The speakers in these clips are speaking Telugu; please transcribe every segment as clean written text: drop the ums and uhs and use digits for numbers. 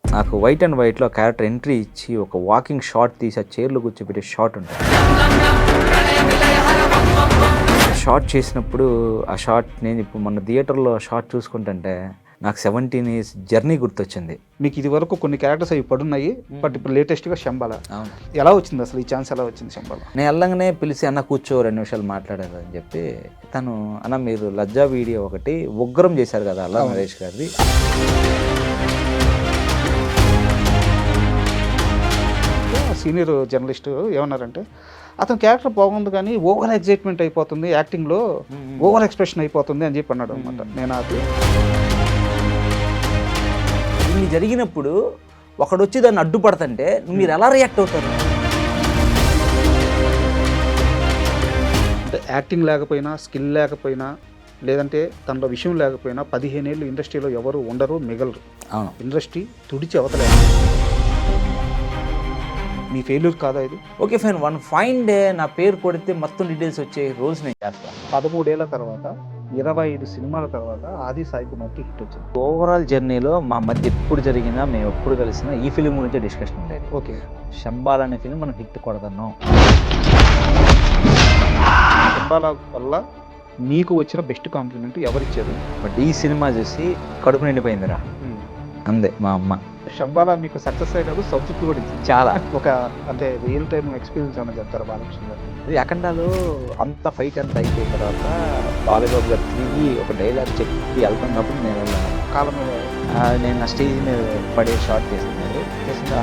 నాకు వైట్ అండ్ వైట్లో క్యారెక్టర్ ఎంట్రీ ఇచ్చి ఒక వాకింగ్ షాట్ తీసి ఆ చైర్లో కూర్చోబెట్టే షాట్ ఉంటుంది. షాట్ చేసినప్పుడు ఆ షాట్ నేను ఇప్పుడు మన థియేటర్లో షాట్ చూసుకుంటుంటే నాకు 17 years జర్నీ గుర్తొచ్చింది. మీకు ఇది వరకు కొన్ని క్యారెక్టర్స్ అవి పడున్నాయి, బట్ ఇప్పుడు లేటెస్ట్గా శంబాల. అవును, ఎలా వచ్చింది అసలు ఈ ఛాన్స్ ఎలా వచ్చింది శంబాల? నేను వెళ్ళంగానే పిలిచి అన్న కూర్చో 2 నిమిషాలు మాట్లాడారు అని చెప్పి తను అన్న మీరు లజ్జా వీడియో ఒకటి ఉగ్రం చేశారు కదా అల్లా నరేష్ గారిది, సీనియర్ జర్నలిస్ట్ ఏమన్నారంటే అతని క్యారెక్టర్ బాగుంది కానీ ఓవర్ ఎగ్జైట్మెంట్ అయిపోతుంది, యాక్టింగ్లో ఓవర్ ఎక్స్ప్రెషన్ అయిపోతుంది అని చెప్పి అన్నాడు అనమాట. నేను అది ఇన్ని జరిగినప్పుడు ఒకడు వచ్చి దాన్ని అడ్డుపడుతుంటే మీరు ఎలా రియాక్ట్ అవుతారు? అంటే యాక్టింగ్ లేకపోయినా, స్కిల్ లేకపోయినా, లేదంటే తనలో విషయం లేకపోయినా 15 ఏళ్ళు ఇండస్ట్రీలో ఎవరు ఉండరు, మిగలరు. అవును, ఇండస్ట్రీ తుడిచి అవతలేదు. మీ ఫెయిల్యూర్ కాదా ఇది? Okay fine, one fine day నా పేరు కొడితే మొత్తం డీటెయిల్స్ వచ్చే రోల్స్ నేను చేస్తాను. 13 ఏళ్ల తర్వాత 25 సినిమాల తర్వాత ఆది సాయి కుమార్కి హిట్ వచ్చింది. ఓవరాల్ జర్నీలో మా మధ్య ఎప్పుడు జరిగినా మేము ఎప్పుడు కలిసినా ఈ ఫిలిం గురించి డిస్కషన్ ఉండేది. ఓకే, శంబాల అనే ఫిలిం మనం హిట్ కొడతాను. శంబాల వల్ల నీకు వచ్చిన బెస్ట్ కాంప్లిమెంట్ ఎవరిచ్చారు? బట్ ఈ సినిమా చూసి కడుపు నిండిపోయిందిరా అందే మా అమ్మ. శంబాల మీకు సక్సెస్ అయినప్పుడు సంతృప్తి కూడా ఇచ్చింది చాలా. ఒక అంటే రియల్ టైమ్ ఎక్స్పీరియన్స్ ఏమైనా చెప్తారా బాలకృష్ణ గారు? అది అఖండాలు అంత ఫైట్ అంతా అయిపోయిన తర్వాత బాలబాబు గారు తిరిగి ఒక డైలాగ్ చెప్పి వెళ్తున్నప్పుడు నేను కాలం మీద నేను నా స్టేజ్ మీద పడే షార్ట్ చేస్తున్నాడు చేసిన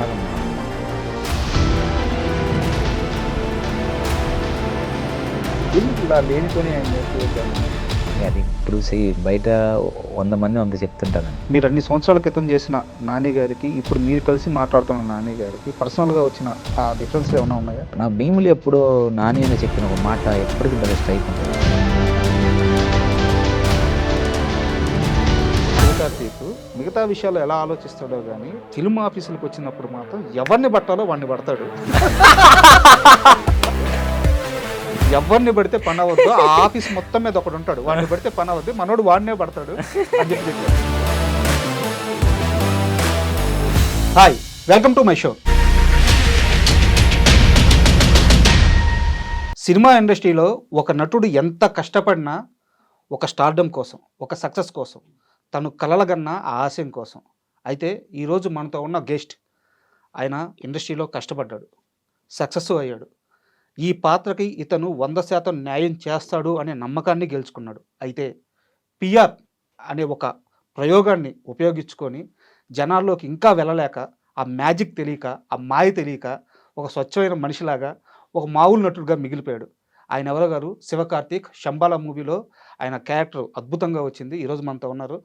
ఇలా లేనితోనే అది ఇప్పుడు బయట 100 మంది 100 చెప్తుంటాను. మీరు అన్ని సంవత్సరాల క్రితం చేసిన నాని గారికి ఇప్పుడు మీరు కలిసి మాట్లాడుతున్న నాని గారికి పర్సనల్గా వచ్చిన ఆ డిఫరెన్స్ ఏమైనా ఉన్నాయా? నా భీములు ఎప్పుడో నాని అని చెప్పిన ఒక మాట ఎప్పటికీ బెస్ట్ అయిపోతుంది. కార్తీక్ మిగతా విషయాలు ఎలా ఆలోచిస్తాడో కానీ ఫిల్మ్ ఆఫీసులకు వచ్చినప్పుడు మాత్రం ఎవరిని పట్టాలో వాడిని పడతాడు. ఎవరిని పడితే పని అవ్వద్దు, ఆ ఆఫీస్ మొత్తం మీద ఒకడు ఉంటాడు, వాడిని పడితే పని అవ్వద్దు, మనోడు వాడినే పడతాడు అని చెప్పి. Hi, welcome to my show. Cinema ఇండస్ట్రీలో ఒక నటుడు ఎంత కష్టపడినా ఒక స్టార్డమ్ కోసం, ఒక సక్సెస్ కోసం, తను కలలుగన్న ఆ ఆశయం కోసం. అయితే ఈరోజు మనతో ఉన్న గెస్ట్ ఆయన ఇండస్ట్రీలో కష్టపడ్డాడు, సక్సెస్ అయ్యాడు. ఈ పాత్రకి ఇతను 100% న్యాయం చేస్తాడు అనే నమ్మకాన్ని గెలుచుకున్నాడు. అయితే పిఆర్ అనే ఒక ప్రయోగాన్ని ఉపయోగించుకొని జనాల్లోకి ఇంకా వెళ్ళలేక, ఆ మ్యాజిక్ తెలియక, ఆ మాయ తెలియక ఒక స్వచ్ఛమైన మనిషిలాగా ఒక మామూలు నటుడుగా మిగిలిపోయాడు. ఆయన ఎవరో గారు శివకార్తిక్. శంబాల మూవీలో ఆయన క్యారెక్టర్ అద్భుతంగా వచ్చింది. ఈరోజు మనతో ఉన్నారు.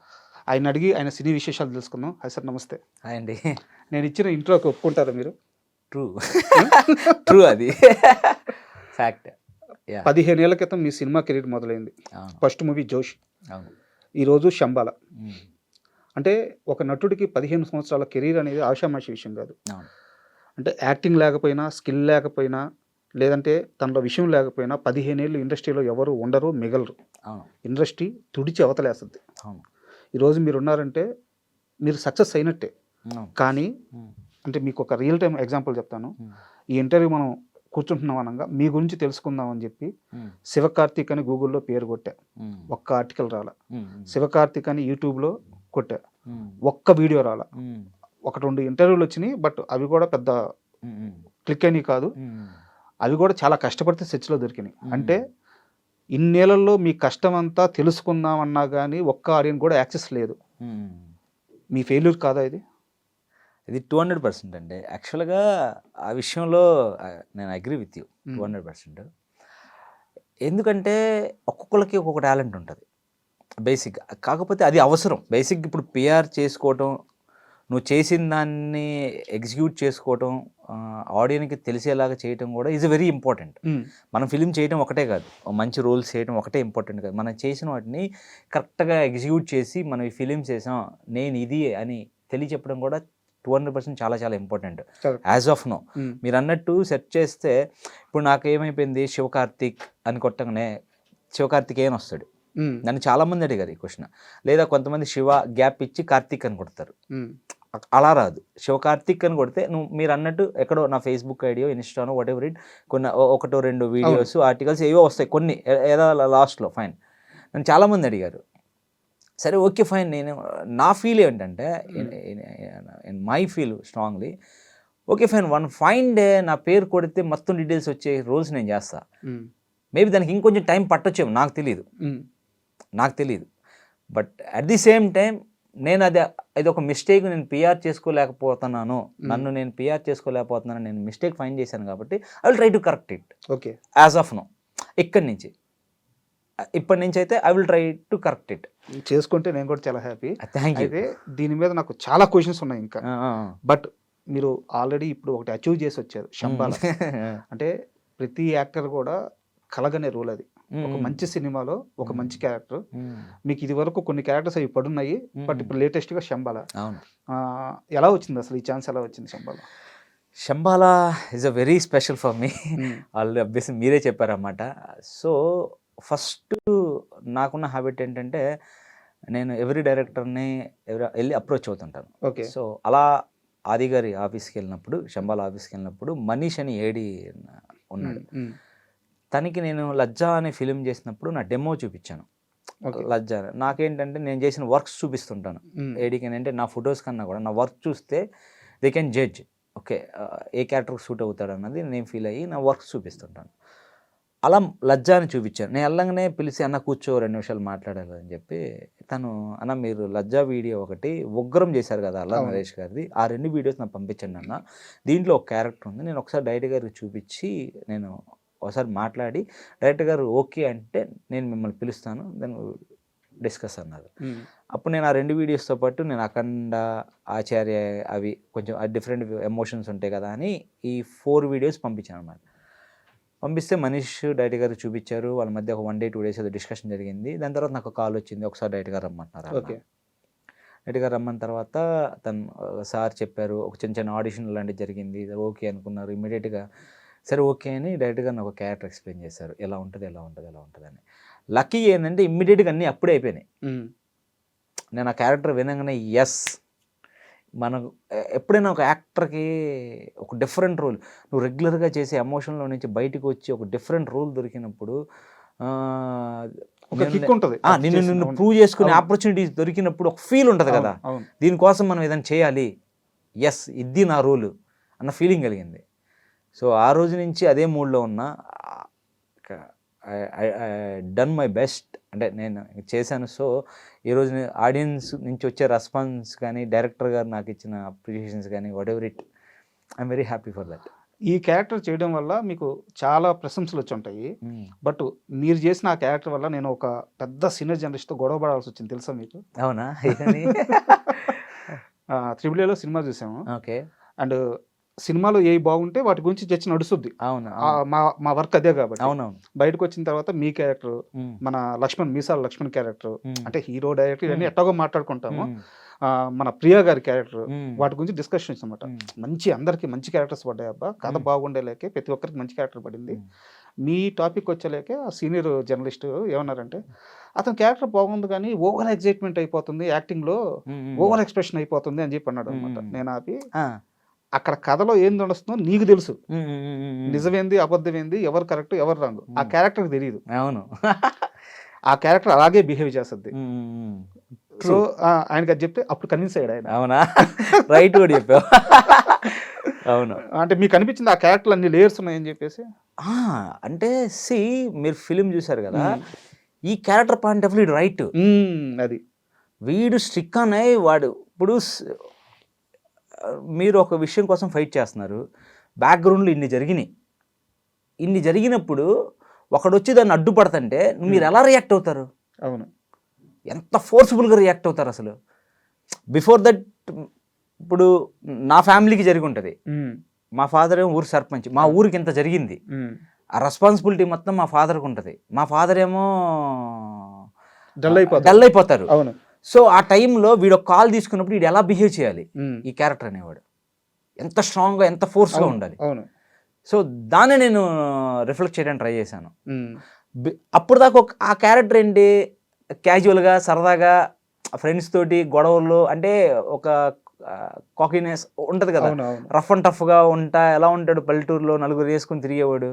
ఆయన అడిగి ఆయన సినీ విశేషాలు తెలుసుకుందాం. హాయ్ సార్, నమస్తే. హాయ్ అండి. నేను ఇచ్చిన ఇంట్రోకి ఒప్పుకుంటారా మీరు? ట్రూ అది ఫ్యాక్ట్. 15 ఏళ్ల క్రితం మీ సినిమా కెరీర్ మొదలైంది. ఫస్ట్ మూవీ జోష్, ఈరోజు శంబాల. అంటే ఒక నటుడికి 15 సంవత్సరాల కెరీర్ అనేది ఆషామాషి విషయం కాదు. అంటే యాక్టింగ్ లేకపోయినా, స్కిల్ లేకపోయినా, లేదంటే తనలో విషయం లేకపోయినా 15 ఏళ్ళు ఇండస్ట్రీలో ఎవరు ఉండరు, మిగలరు. ఇండస్ట్రీ తుడిచి అవతలేస్తుంది. ఈరోజు మీరు ఉన్నారంటే మీరు సక్సెస్ అయినట్టే. కానీ అంటే మీకు ఒక రియల్ టైం ఎగ్జాంపుల్ చెప్తాను. ఈ ఇంటర్వ్యూ మనం కూర్చుంటున్నాం అనగా మీ గురించి తెలుసుకుందాం అని చెప్పి శివకార్తిక్ అని గూగుల్లో పేరు కొట్టా, ఒక్క ఆర్టికల్ రాలా. శివకార్తిక్ అని యూట్యూబ్లో కొట్టా, ఒక్క వీడియో రాలా. 1-2 ఇంటర్వ్యూలు వచ్చినాయి, బట్ అవి కూడా పెద్ద క్లిక్ అయినవి కాదు. అవి కూడా చాలా కష్టపడితే సెర్చ్లో దొరికినాయి. అంటే ఇన్నేళ్లలో మీ కష్టం అంతా తెలుసుకుందామన్నా కానీ ఒక్క ఆడియన్స్ కూడా యాక్సెస్ లేదు. మీ ఫెయిల్యూర్ కాదా ఇది? ఇది 200% అండి. యాక్చువల్గా ఆ విషయంలో నేను అగ్రీ విత్ యూ 200%. ఎందుకంటే ఒక్కొక్కరికి ఒక్కొక్క టాలెంట్ ఉంటుంది బేసిక్. కాకపోతే అది అవసరం బేసిక్. ఇప్పుడు పిఆర్ చేసుకోవటం, నువ్వు చేసిన దాన్ని ఎగ్జిక్యూట్ చేసుకోవటం, ఆడియన్కి తెలిసేలాగా చేయటం కూడా ఈజ్ వెరీ ఇంపార్టెంట్. మనం ఫిలిం చేయడం ఒకటే కాదు, మంచి రోల్స్ చేయడం ఒకటే ఇంపార్టెంట్ కాదు. మనం చేసిన వాటిని కరెక్ట్గా ఎగ్జిక్యూట్ చేసి మనం ఈ ఫిలిం చేసాం, నేను ఇది అని తెలియచెప్పడం కూడా 200% చాలా చాలా ఇంపార్టెంట్ యాజ్ ఆఫ్ నో. మీరు అన్నట్టు సెర్చ్ చేస్తే ఇప్పుడు నాకు ఏమైపోయింది, శివకార్తిక్ అని కొట్టగానే శివకార్తికేయన్ వస్తాడు. నన్ను చాలామంది అడిగారు ఈ క్వశ్చన్. లేదా కొంతమంది శివ గ్యాప్ ఇచ్చి కార్తీక్ అని కొడతారు. అలా రాదు. శివ కార్తీక్ అని కొడితే మీరు అన్నట్టు ఎక్కడో నా ఫేస్బుక్ ఐడియో ఇన్స్టానో వాట్ ఎవర్ ఇట్ కొన్ని 1-2 వీడియోస్ ఆర్టికల్స్ ఏవో వస్తాయి కొన్ని ఏదో లాస్ట్లో ఫైన్. నన్ను చాలామంది అడిగారు. సరే ఓకే ఫైన్. నేను నా ఫీల్ ఏంటంటే in my feel strongly okay fine, one fine day నా పేరు కొడితే మొత్తం డీటెయిల్స్ వచ్చే రోల్స్ నేను చేస్తా. మేబీ దానికి ఇంకొంచెం టైం పట్టొచ్చేమో, నాకు తెలియదు. But at the same time నేను అది ఒక మిస్టేక్, నేను పిఆర్ చేసుకోలేకపోతున్నాను, నన్ను నేను పిఆర్ చేసుకోలేకపోతున్నాను, నేను మిస్టేక్ ఫైండ్ చేశాను కాబట్టి I will try to correct it. Okay, as of now ఇప్పటి నుంచి అయితే I will try to correct it. చేసుకుంటే నేను కూడా చాలా హ్యాపీ. Thank you. అయితే దీని మీద నాకు చాలా క్వశ్చన్స్ ఉన్నాయి ఇంకా. బట్ మీరు ఆల్రెడీ ఇప్పుడు ఒకటి అచీవ్ చేసి వచ్చారు శంబాల. అంటే ప్రతి యాక్టర్ కూడా కలగనే రూల్ అది. ఒక మంచి సినిమాలో ఒక మంచి క్యారెక్టర్. మీకు ఇది వరకు కొన్ని క్యారెక్టర్స్ అవి పడున్నాయి, బట్ ఇప్పుడు లేటెస్ట్ గా శంబాల. ఎలా వచ్చింది అసలు ఈ ఛాన్స్? ఎలా వచ్చింది Shambhala? Shambhala is a very special for me. వాళ్ళు అభ్యసం మీరే చెప్పారన్నమాట. సో ఫస్ట్ నాకున్న హ్యాబిట్ ఏంటంటే నేను ఎవ్రీ డైరెక్టర్ని వెళ్ళి అప్రోచ్ అవుతుంటాను. ఓకే. సో అలా ఆది గారి ఆఫీస్కి వెళ్ళినప్పుడు, శంబాల ఆఫీస్కి వెళ్ళినప్పుడు మనీష్ అని ఏడి ఉన్నాడు. తనకి నేను లజ్జా అనే ఫిలిం చేసినప్పుడు నా డెమో చూపించాను. లజ్జా నాకేంటంటే నేను చేసిన వర్క్స్ చూపిస్తుంటాను ఏడీకి. అంటే నా ఫొటోస్ కన్నా కూడా నా వర్క్ చూస్తే దే కెన్ జడ్జ్, ఓకే ఏ క్యారెక్టర్కి సూట్ అవుతాడు అన్నది నేను ఫీల్ అయ్యి నా వర్క్స్ చూపిస్తుంటాను. అలా లజ్జాని చూపించాను. నేను వెళ్ళంగానే పిలిచి అన్న కూర్చో 2 నిమిషాలు మాట్లాడాలి అని చెప్పి, తను అన్న మీరు లజ్జా వీడియో ఒకటి ఉగ్రం చేశారు కదా అలా నరేష్ గారిది, ఆ 2 వీడియోస్ నాకు పంపించండి అన్న, దీంట్లో ఒక క్యారెక్టర్ ఉంది, నేను ఒకసారి డైరెక్టర్ గారికి చూపించి నేను ఒకసారి మాట్లాడి డైరెక్టర్ గారు ఓకే అంటే నేను మిమ్మల్ని పిలుస్తాను, దాన్ని డిస్కస్ అన్నారు. అప్పుడు నేను ఆ 2 వీడియోస్తో పాటు నేను అఖండ, ఆచార్య అవి కొంచెం డిఫరెంట్ ఎమోషన్స్ ఉంటాయి కదా అని ఈ 4 వీడియోస్ పంపించాను అన్నమాట. పంపిస్తే మనీష్ డైరెక్టర్ గారు చూపించారు. వాళ్ళ మధ్య ఒక 1 day 2 days ఏదో డిస్కషన్ జరిగింది. దాని తర్వాత నాకు కాల్ వచ్చింది, ఒకసారి డైరెక్టర్ గారు రమ్మంటున్నారు. ఓకే. డైరెక్టర్ గారు రమ్మన్న తర్వాత తను సార్ చెప్పారు, ఒక చిన్న ఆడిషన్ లాంటిది జరిగింది, ఓకే అనుకున్నారు. ఇమీడియట్గా సరే ఓకే అని డైరెక్టర్ గారు నాకు ఒక క్యారెక్టర్ ఎక్స్ప్లెయిన్ చేశారు, ఎలా ఉంటుంది అని. లక్కీ ఏంటంటే ఇమ్మీడియట్గా అన్నీ అప్పుడే అయిపోయినాయి. నేను ఆ క్యారెక్టర్ వినగానే ఎస్, మనకు ఎప్పుడైనా ఒక యాక్టర్కి ఒక డిఫరెంట్ రోల్, నువ్వు రెగ్యులర్గా చేసే ఎమోషన్లో నుంచి బయటకు వచ్చి ఒక డిఫరెంట్ రోల్ దొరికినప్పుడు నిన్ను ప్రూవ్ చేసుకునే ఆపర్చునిటీస్ దొరికినప్పుడు ఒక ఫీల్ ఉంటుంది కదా, దీనికోసం మనం ఏదైనా చేయాలి, ఎస్ ఇది నా రోల్ అన్న ఫీలింగ్ కలిగింది. సో ఆ రోజు నుంచి అదే మూడ్లో ఉన్నా, డన్ మై బెస్ట్ అంటే నేను చేశాను. సో ఈరోజు ఆడియన్స్ నుంచి వచ్చే రెస్పాన్స్ కానీ, డైరెక్టర్ గారు నాకు ఇచ్చిన అప్రిషియేషన్స్ కానీ, what ever it, I'm very happy for that. ఈ క్యారెక్టర్ చేయడం వల్ల మీకు చాలా ప్రశంసలు వచ్చి ఉంటాయి. బట్ మీరు చేసిన ఆ క్యారెక్టర్ వల్ల నేను ఒక పెద్ద సీనియర్ జర్నలిస్ట్తో గొడవ పడాల్సి వచ్చింది, తెలుసా మీకు? అవునా? త్రిబుల్ సినిమా చూసాము. ఓకే. అండ్ సినిమాలో ఏ బాగుంటే వాటి గురించి చర్చ నడుస్తుంది. అవును, మా వర్క్ అదే కాబట్టి. అవునవును. బయటకు వచ్చిన తర్వాత మీ క్యారెక్టర్, మన మీసాల లక్ష్మణ్ క్యారెక్టర్, అంటే హీరో డైరెక్టర్ ఇవన్నీ ఎట్టాగో మాట్లాడుకుంటాము. మన ప్రియా గారి క్యారెక్టర్, వాటి గురించి డిస్కషన్స్ అనమాట. అందరికి మంచి క్యారెక్టర్స్ పడ్డాయి అబ్బా, కథ బాగుండేలేకే ప్రతి ఒక్కరికి మంచి క్యారెక్టర్ పడింది. మీ టాపిక్ వచ్చేలేకే ఆ సీనియర్ జర్నలిస్ట్ ఏమన్నారంటే, అతని క్యారెక్టర్ బాగుంది కానీ ఓవర్ ఎగ్జైట్మెంట్ అయిపోతుంది, యాక్టింగ్లో ఓవర్ ఎక్స్ప్రెషన్ అయిపోతుంది అని చెప్పి అన్నాడు అనమాట. నేను ఆపి, అక్కడ కథలో ఏం నడుస్తుందో నీకు తెలుసు, నిజమేంది అబద్ధమేంది, ఎవరు కరెక్ట్ ఎవరు రాంగ్ ఆ క్యారెక్టర్ తెలియదు. అవును. ఆ క్యారెక్టర్ అలాగే బిహేవ్ చేస్తుంది. సో ఆయనకి అది చెప్తే అప్పుడు కన్విన్స్ అయ్యాడు ఆయన. అవునా? రైట్ కూడా చెప్పావు. అవును. అంటే మీకు అనిపించింది ఆ క్యారెక్టర్ అన్ని లేయర్స్ ఉన్నాయని చెప్పేసి? అంటే మీరు ఫిలిం చూసారు కదా, ఈ character point of view right. అది వీడు స్ట్రిక్ అనే వాడు. ఇప్పుడు మీరు ఒక విషయం కోసం ఫైట్ చేస్తున్నారు, బ్యాక్గ్రౌండ్లో ఇన్ని జరిగినప్పుడు ఒకడు వచ్చి దాన్ని అడ్డుపడుతుంటే మీరు ఎలా రియాక్ట్ అవుతారు? అవును. ఎంత ఫోర్స్ఫుల్గా రియాక్ట్ అవుతారు అసలు. బిఫోర్ దట్ ఇప్పుడు నా ఫ్యామిలీకి జరిగి ఉంటుంది, మా ఫాదర్ ఏమో ఊరు సర్పంచ్, మా ఊరికి ఇంత జరిగింది, ఆ రెస్పాన్సిబిలిటీ మొత్తం మా ఫాదర్కి ఉంటుంది. మా ఫాదర్ ఏమో డల్ అయిపోతారు. అవును. సో ఆ టైంలో వీడు కాల్ తీసుకున్నప్పుడు వీడు ఎలా బిహేవ్ చేయాలి, ఈ క్యారెక్టర్ అనేవాడు ఎంత స్ట్రాంగ్గా ఎంత ఫోర్స్గా ఉండాలి. సో దాన్ని నేను రిఫ్లెక్ట్ చేయడానికి ట్రై చేశాను. అప్పుడు దాకా ఆ క్యారెక్టర్ ఏంటి, క్యాజువల్గా సరదాగా ఫ్రెండ్స్ తోటి గొడవలు అంటే ఒక కాకినెస్ ఉంటుంది కదా, అవునవును. రఫ్ అండ్ టఫ్గా ఉంటా ఎలా ఉంటాడు పల్లెటూరులో నలుగురు వేసుకుని తిరిగేవాడు,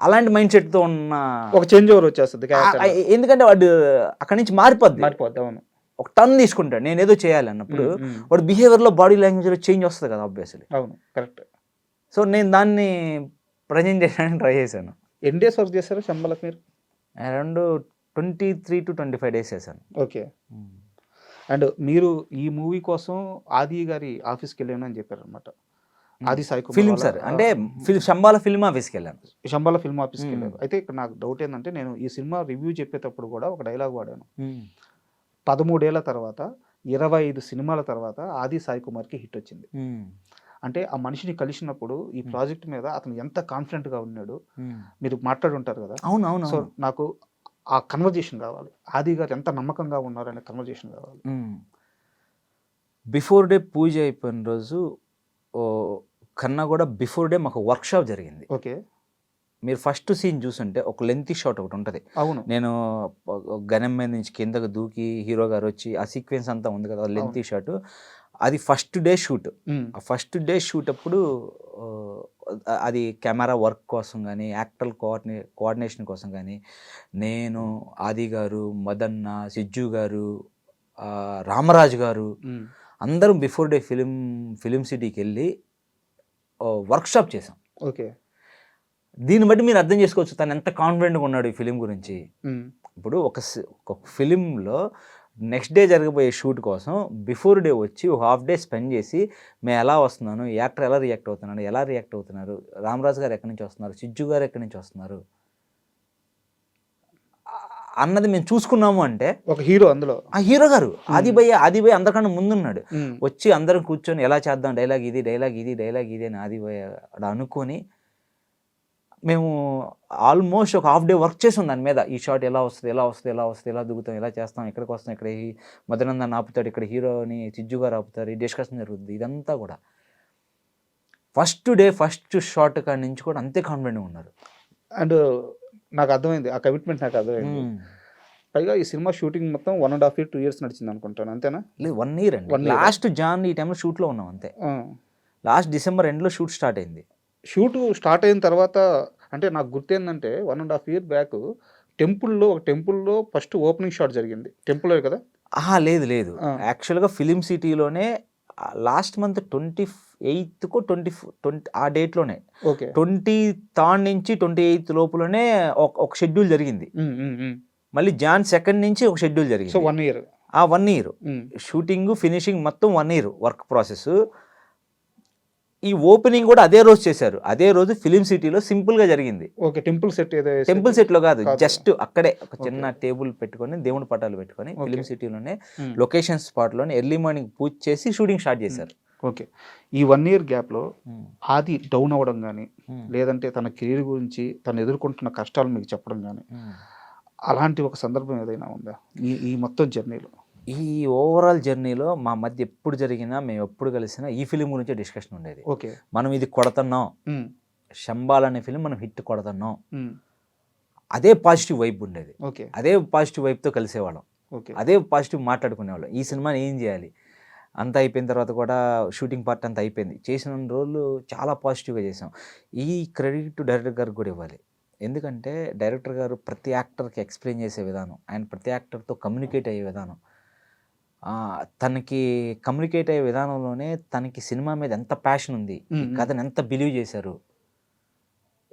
అలాంటి మైండ్ సెట్తో ఉన్న ఒక చేంజ్ ఓవర్ వచ్చేస్తుంది క్యారెక్టర్ ఎందుకంటే వాడు అక్కడి నుంచి మారిపోద్ది, మారిపోద్ది. అవును. ఒక టర్న్ తీసుకుంటాడు నేను ఏదో చేయాలి అన్నప్పుడు వాడు బిహేవియర్లో బాడీ లాంగ్వేజ్లో చేంజ్ వస్తుంది కదా ఆబ్వియస్లీ. అవును, కరెక్ట్. సో నేను దాన్ని ప్రజెంట్ చేయడానికి ట్రై చేశాను. ఎన్ని డేస్ వర్క్ చేశారు శంబలకు మీరు? అరౌండ్ 23 to 25 days చేశాను. ఓకే. అండ్ మీరు ఈ మూవీ కోసం ఆది గారి ఆఫీస్కి వెళ్ళాను అని చెప్పారు అనమాట. ఆది సాయి కుమార్ ఫిల్మ్ సార్ అంటే శంబాల ఫిల్మ్ ఆఫీస్కి వెళ్ళాను. శంబాల ఫిల్మ్ ఆఫీస్కి వెళ్ళారు. అయితే ఇక్కడ నాకు డౌట్ ఏంటంటే నేను ఈ సినిమా రివ్యూ చెప్పేటప్పుడు కూడా ఒక డైలాగ్ వాడాను. 13 ఏళ్ల తర్వాత 25 సినిమాల తర్వాత ఆది సాయి కుమార్కి హిట్ వచ్చింది. అంటే ఆ మనిషిని కలిసినప్పుడు ఈ ప్రాజెక్ట్ మీద అతను ఎంత కాన్ఫిడెంట్గా ఉన్నాడు మీరు మాట్లాడి ఉంటారు కదా. అవునవును. సో నాకు ఆ కన్వర్జేషన్ కావాలి, ఆది గారు ఎంత నమ్మకంగా ఉన్నారు అనే కన్వర్జేషన్ కావాలి. బిఫోర్ డే పూజ అయిపోయిన రోజు కన్నా కూడా బిఫోర్ డే మాకు వర్క్షాప్ జరిగింది. ఓకే. మీరు ఫస్ట్ సీన్ చూసుంటే ఒక లెంతీ షాట్ ఒకటి ఉంటుంది. అవును. నేను గనం మీద నుంచి కిందకు దూకి హీరో గారు వచ్చి ఆ సీక్వెన్స్ అంతా ఉంది కదా లెంతీ షాట్, అది ఫస్ట్ డే షూట్. ఆ ఫస్ట్ డే షూట్ అప్పుడు అది కెమెరా వర్క్ కోసం కానీ యాక్టర్ కోఆర్డినేషన్ కోసం కానీ నేను, ఆది గారు, మదన్న, సిజ్జు గారు, రామరాజు గారు అందరం బిఫోర్ డే ఫిలిం సిటీకి వెళ్ళి వర్క్షాప్ చేసాం. ఓకే. దీన్ని బట్టి మీరు అర్థం చేసుకోవచ్చు తను ఎంత కాన్ఫిడెంట్గా ఉన్నాడు ఈ ఫిలిం గురించి. ఇప్పుడు ఒక ఫిలింలో నెక్స్ట్ డే జరగబోయే షూట్ కోసం బిఫోర్ డే వచ్చి ఒక హాఫ్ డే స్పెండ్ చేసి మేము ఎలా వస్తున్నాను, యాక్టర్ ఎలా రియాక్ట్ అవుతున్నారు, రామరాజు గారు ఎక్కడి నుంచి వస్తున్నారు, సిజ్జు గారు ఎక్కడి నుంచి వస్తున్నారు అన్నది మేము చూసుకున్నాము. అంటే ఒక హీరో అందులో ఆ హీరో గారు ఆదిభయ్య అందరికన్నా ముందున్నాడు. వచ్చి అందరం కూర్చొని ఎలా చేద్దాం, డైలాగ్ ఇది అని ఆదిభయ్య అనుకొని మేము ఆల్మోస్ట్ ఒక హాఫ్ డే వర్క్ చేసాం దాని మీద. ఈ షాట్ ఎలా వస్తుంది, ఎలా దిగుతాం, ఎలా చేస్తాం, ఎక్కడికి వస్తాం, ఇక్కడ మదనందన్ ఆపుతాడు, ఇక్కడ హీరోని సిజ్జు గారు ఆపుతారు, ఈ డిస్కషన్ జరుగుతుంది. ఇదంతా కూడా ఫస్ట్ డే ఫస్ట్ షాట్ కాడి నుంచి కూడా అంతే కాన్ఫిడెంట్గా ఉన్నారు. అండ్ నాకు అర్థమైంది, ఆ కమిట్మెంట్ నాకు అర్థమైంది. పైగా ఈ సినిమా షూటింగ్ మొత్తం 1.5 years 2 years నడిచింది అనుకుంటాను, అంతేనా? లేదు, 1 year అండి. లాస్ట్ జాన్ ఈ టైంలో షూట్లో ఉన్నాం అంతే. లాస్ట్ December ఎండ్లో షూట్ స్టార్ట్ అయింది. షూట్ స్టార్ట్ అయిన తర్వాత అంటే నాకు గుర్తేందంటే 1.5 years బ్యాక్ టెంపుల్లో ఫస్ట్ ఓపెనింగ్ షాట్ జరిగింది. టెంపుల్లో కదా? లేదు యాక్చువల్గా ఫిలిం సిటీలోనే లాస్ట్ మంత్ 28th 20 ఆ డేట్లోనే 23rd నుంచి 28th లోపలనే ఒక షెడ్యూల్ జరిగింది. మళ్ళీ Jan 2nd నుంచి ఒక షెడ్యూల్ జరిగింది. So 1 year. 1 year shooting finishing మొత్తం 1 year వర్క్ ప్రాసెస్. ఈ ఓపెనింగ్ కూడా అదే రోజు చేశారు. అదే రోజు ఫిలిం సిటీలో సింపుల్గా జరిగింది. ఓకే. టెంపుల్ సెట్లో కాదు, జస్ట్ అక్కడే ఒక చిన్న టేబుల్ పెట్టుకొని దేవుని పటాలు పెట్టుకొని ఫిలిం సిటీలోనే లొకేషన్ స్పాట్లోనే ఎర్లీ మార్నింగ్ పూజ చేసి షూటింగ్ స్టార్ట్ చేశారు. ఓకే. ఈ 1 year గ్యాప్లో ఆది డౌన్ అవ్వడం కానీ లేదంటే తన కెరీర్ గురించి తను ఎదుర్కొంటున్న కష్టాలు మీకు చెప్పడం కానీ అలాంటి ఒక సందర్భం ఏదైనా ఉందా ఈ మొత్తం జర్నీలో? ఈ ఓవరాల్ జర్నీలో మా మధ్య ఎప్పుడు జరిగినా మేము ఎప్పుడు కలిసినా ఈ ఫిలిం గురించే డిస్కషన్ ఉండేది. ఓకే. మనం ఇది కొడుతున్నాం, శంబాల్ అనే ఫిలిం మనం హిట్ కొడుతున్నాం, అదే పాజిటివ్ వైబ్ ఉండేది. ఓకే. అదే పాజిటివ్ వైబ్తో కలిసేవాళ్ళం, అదే పాజిటివ్ మాట్లాడుకునేవాళ్ళం. ఈ సినిమాని ఏం చేయాలి అంతా అయిపోయిన తర్వాత కూడా షూటింగ్ పార్ట్ అంతా అయిపోయింది. చేసిన రోజులు చాలా పాజిటివ్గా చేసాం. ఈ క్రెడిట్ డైరెక్టర్ గారికి కూడా ఇవ్వాలి. ఎందుకంటే డైరెక్టర్ గారు ప్రతి యాక్టర్కి ఎక్స్ప్లెయిన్ చేసే విధానం, ఆయన ప్రతి యాక్టర్తో కమ్యూనికేట్ అయ్యే విధానం, తనకి కమ్యూనికేట్ అయ్యే విధానంలోనే తనకి సినిమా మీద ఎంత ప్యాషన్ ఉంది, కథను ఎంత బిలీవ్ చేశారు,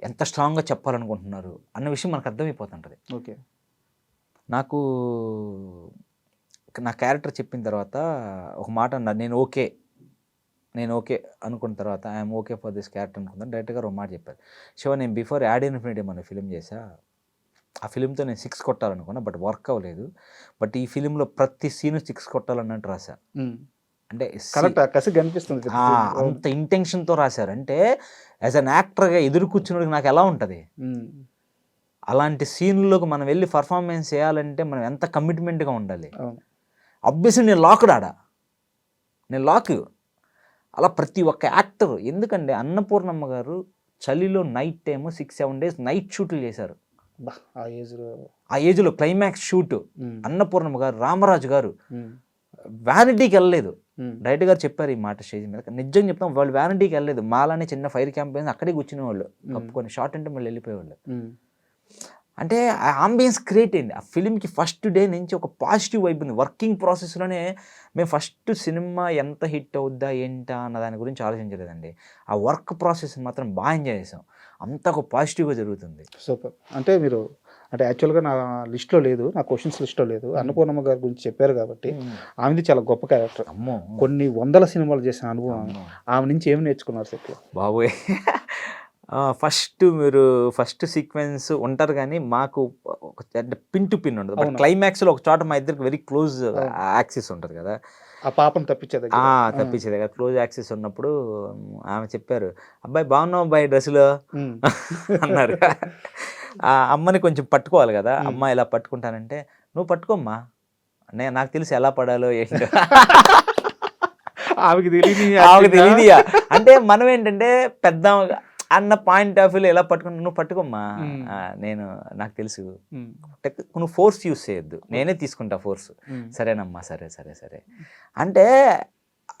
ఎంత స్ట్రాంగ్గా చెప్పాలనుకుంటున్నారు అన్న విషయం మనకు అర్థమైపోతుంటుంది. ఓకే. నాకు నా క్యారెక్టర్ చెప్పిన తర్వాత ఒక మాట అన్నారు, నేను ఓకే అనుకున్న తర్వాత I'm okay for this character అనుకున్నాను. డైరెక్టర్ గారు ఒక మాట చెప్పారు, శివ నేను బిఫోర్ యాడ్ ఇన్ఫినిటీ అనే ఫిలిం చేశా, ఆ ఫిలింతో నేను 6 కొట్టాలనుకున్నా బట్ వర్క్ అవ్వలేదు. బట్ ఈ ఫిలింలో ప్రతి సీను 6 కొట్టాలన్నట్టు రాశా. అంటే కనిపిస్తుంది అంత ఇంటెన్షన్తో రాశారు. అంటే యాజ్ అన్ యాక్టర్గా ఎదురు కూర్చున్నోడికి నాకు ఎలా ఉంటుంది, అలాంటి సీన్లోకి మనం వెళ్ళి పర్ఫార్మెన్స్ చేయాలంటే మనం ఎంత కమిట్మెంట్గా ఉండాలి. ఆబ్వియస్లీ నేను లాక్ అలా ప్రతి ఒక్క యాక్టర్. ఎందుకంటే అన్నపూర్ణమ్మ గారు చలిలో నైట్ టైము 6-7 days నైట్ షూట్లు చేశారు. బా ఆ ఏజ్లో ఆ ఏజ్లో క్లైమాక్స్ షూట్ అన్నపూర్ణమ్మ గారు, రామరాజు గారు వ్యానిటీకి వెళ్ళలేదు. డైరెక్టర్ గారు చెప్పారు ఈ మాట స్టేజ్ మీద. నిజం చెప్తాం, వాళ్ళు వ్యానిటీకి వెళ్ళలేదు. మాలానే చిన్న ఫైర్ క్యాంపెయిన్ అక్కడే కూర్చునే వాళ్ళు, కప్పుకొని షార్ట్ అంటే మళ్ళీ వెళ్ళిపోయేవాళ్ళు. అంటే ఆ ఆంబియన్స్ క్రియేట్ అయింది. ఆ ఫిలింకి ఫస్ట్ డే నుంచి ఒక పాజిటివ్ వైబ్ ఉంది. వర్కింగ్ ప్రాసెస్లోనే మేము ఫస్ట్ సినిమా ఎంత హిట్ అవుద్దా ఏంటా అన్న దాని గురించి ఆలోచించలేదండి. ఆ వర్క్ ప్రాసెస్ మాత్రం బాగా ఎంజాయ్ చేసాం. అంత ఒక పాజిటివ్గా జరుగుతుంది. సూపర్. అంటే మీరు అంటే యాక్చువల్గా నా లిస్ట్లో లేదు, నా క్వశ్చన్స్ లిస్ట్లో లేదు. అన్నపూర్ణమ్మ గారి గురించి చెప్పారు కాబట్టి ఆమెది చాలా గొప్ప క్యారెక్టర్. అమ్మో, కొన్ని వందల సినిమాలు చేసిన అనుభవం. ఆమె నుంచి ఏమి నేర్చుకున్నారు సెట్లో? బాబోయ్, ఫస్ట్ సీక్వెన్స్ ఉంటారు కానీ మాకు పిన్ టు పిన్ ఉండదు. బట్ క్లైమాక్స్లో ఒక చోట మా ఇద్దరికి వెరీ క్లోజ్ యాక్సిస్ ఉంటుంది కదా, ఆ పాపను తప్పించేది తప్పించేది కదా, క్లోజ్ యాక్సిస్ ఉన్నప్పుడు ఆమె చెప్పారు, అబ్బాయి బాగున్నావు అబ్బాయి డ్రెస్సులో అన్నారు. ఆ అమ్మని కొంచెం పట్టుకోవాలి కదా, అమ్మ ఇలా పట్టుకుంటానంటే నువ్వు పట్టుకోమ్మా, నాకు తెలిసి ఎలా పడాలో ఏంటో. ఆమెకి తెలియదుయా అంటే మనం ఏంటంటే పెద్ద అన్న పాయింట్ ఆఫ్ వ్యూలో ఎలా పట్టుకున్నా, నువ్వు పట్టుకోమ్మా, నాకు తెలుసు, నువ్వు ఫోర్స్ యూస్ చేయొద్దు, నేనే తీసుకుంటా ఫోర్స్. సరేనమ్మా, సరే సరే సరే అంటే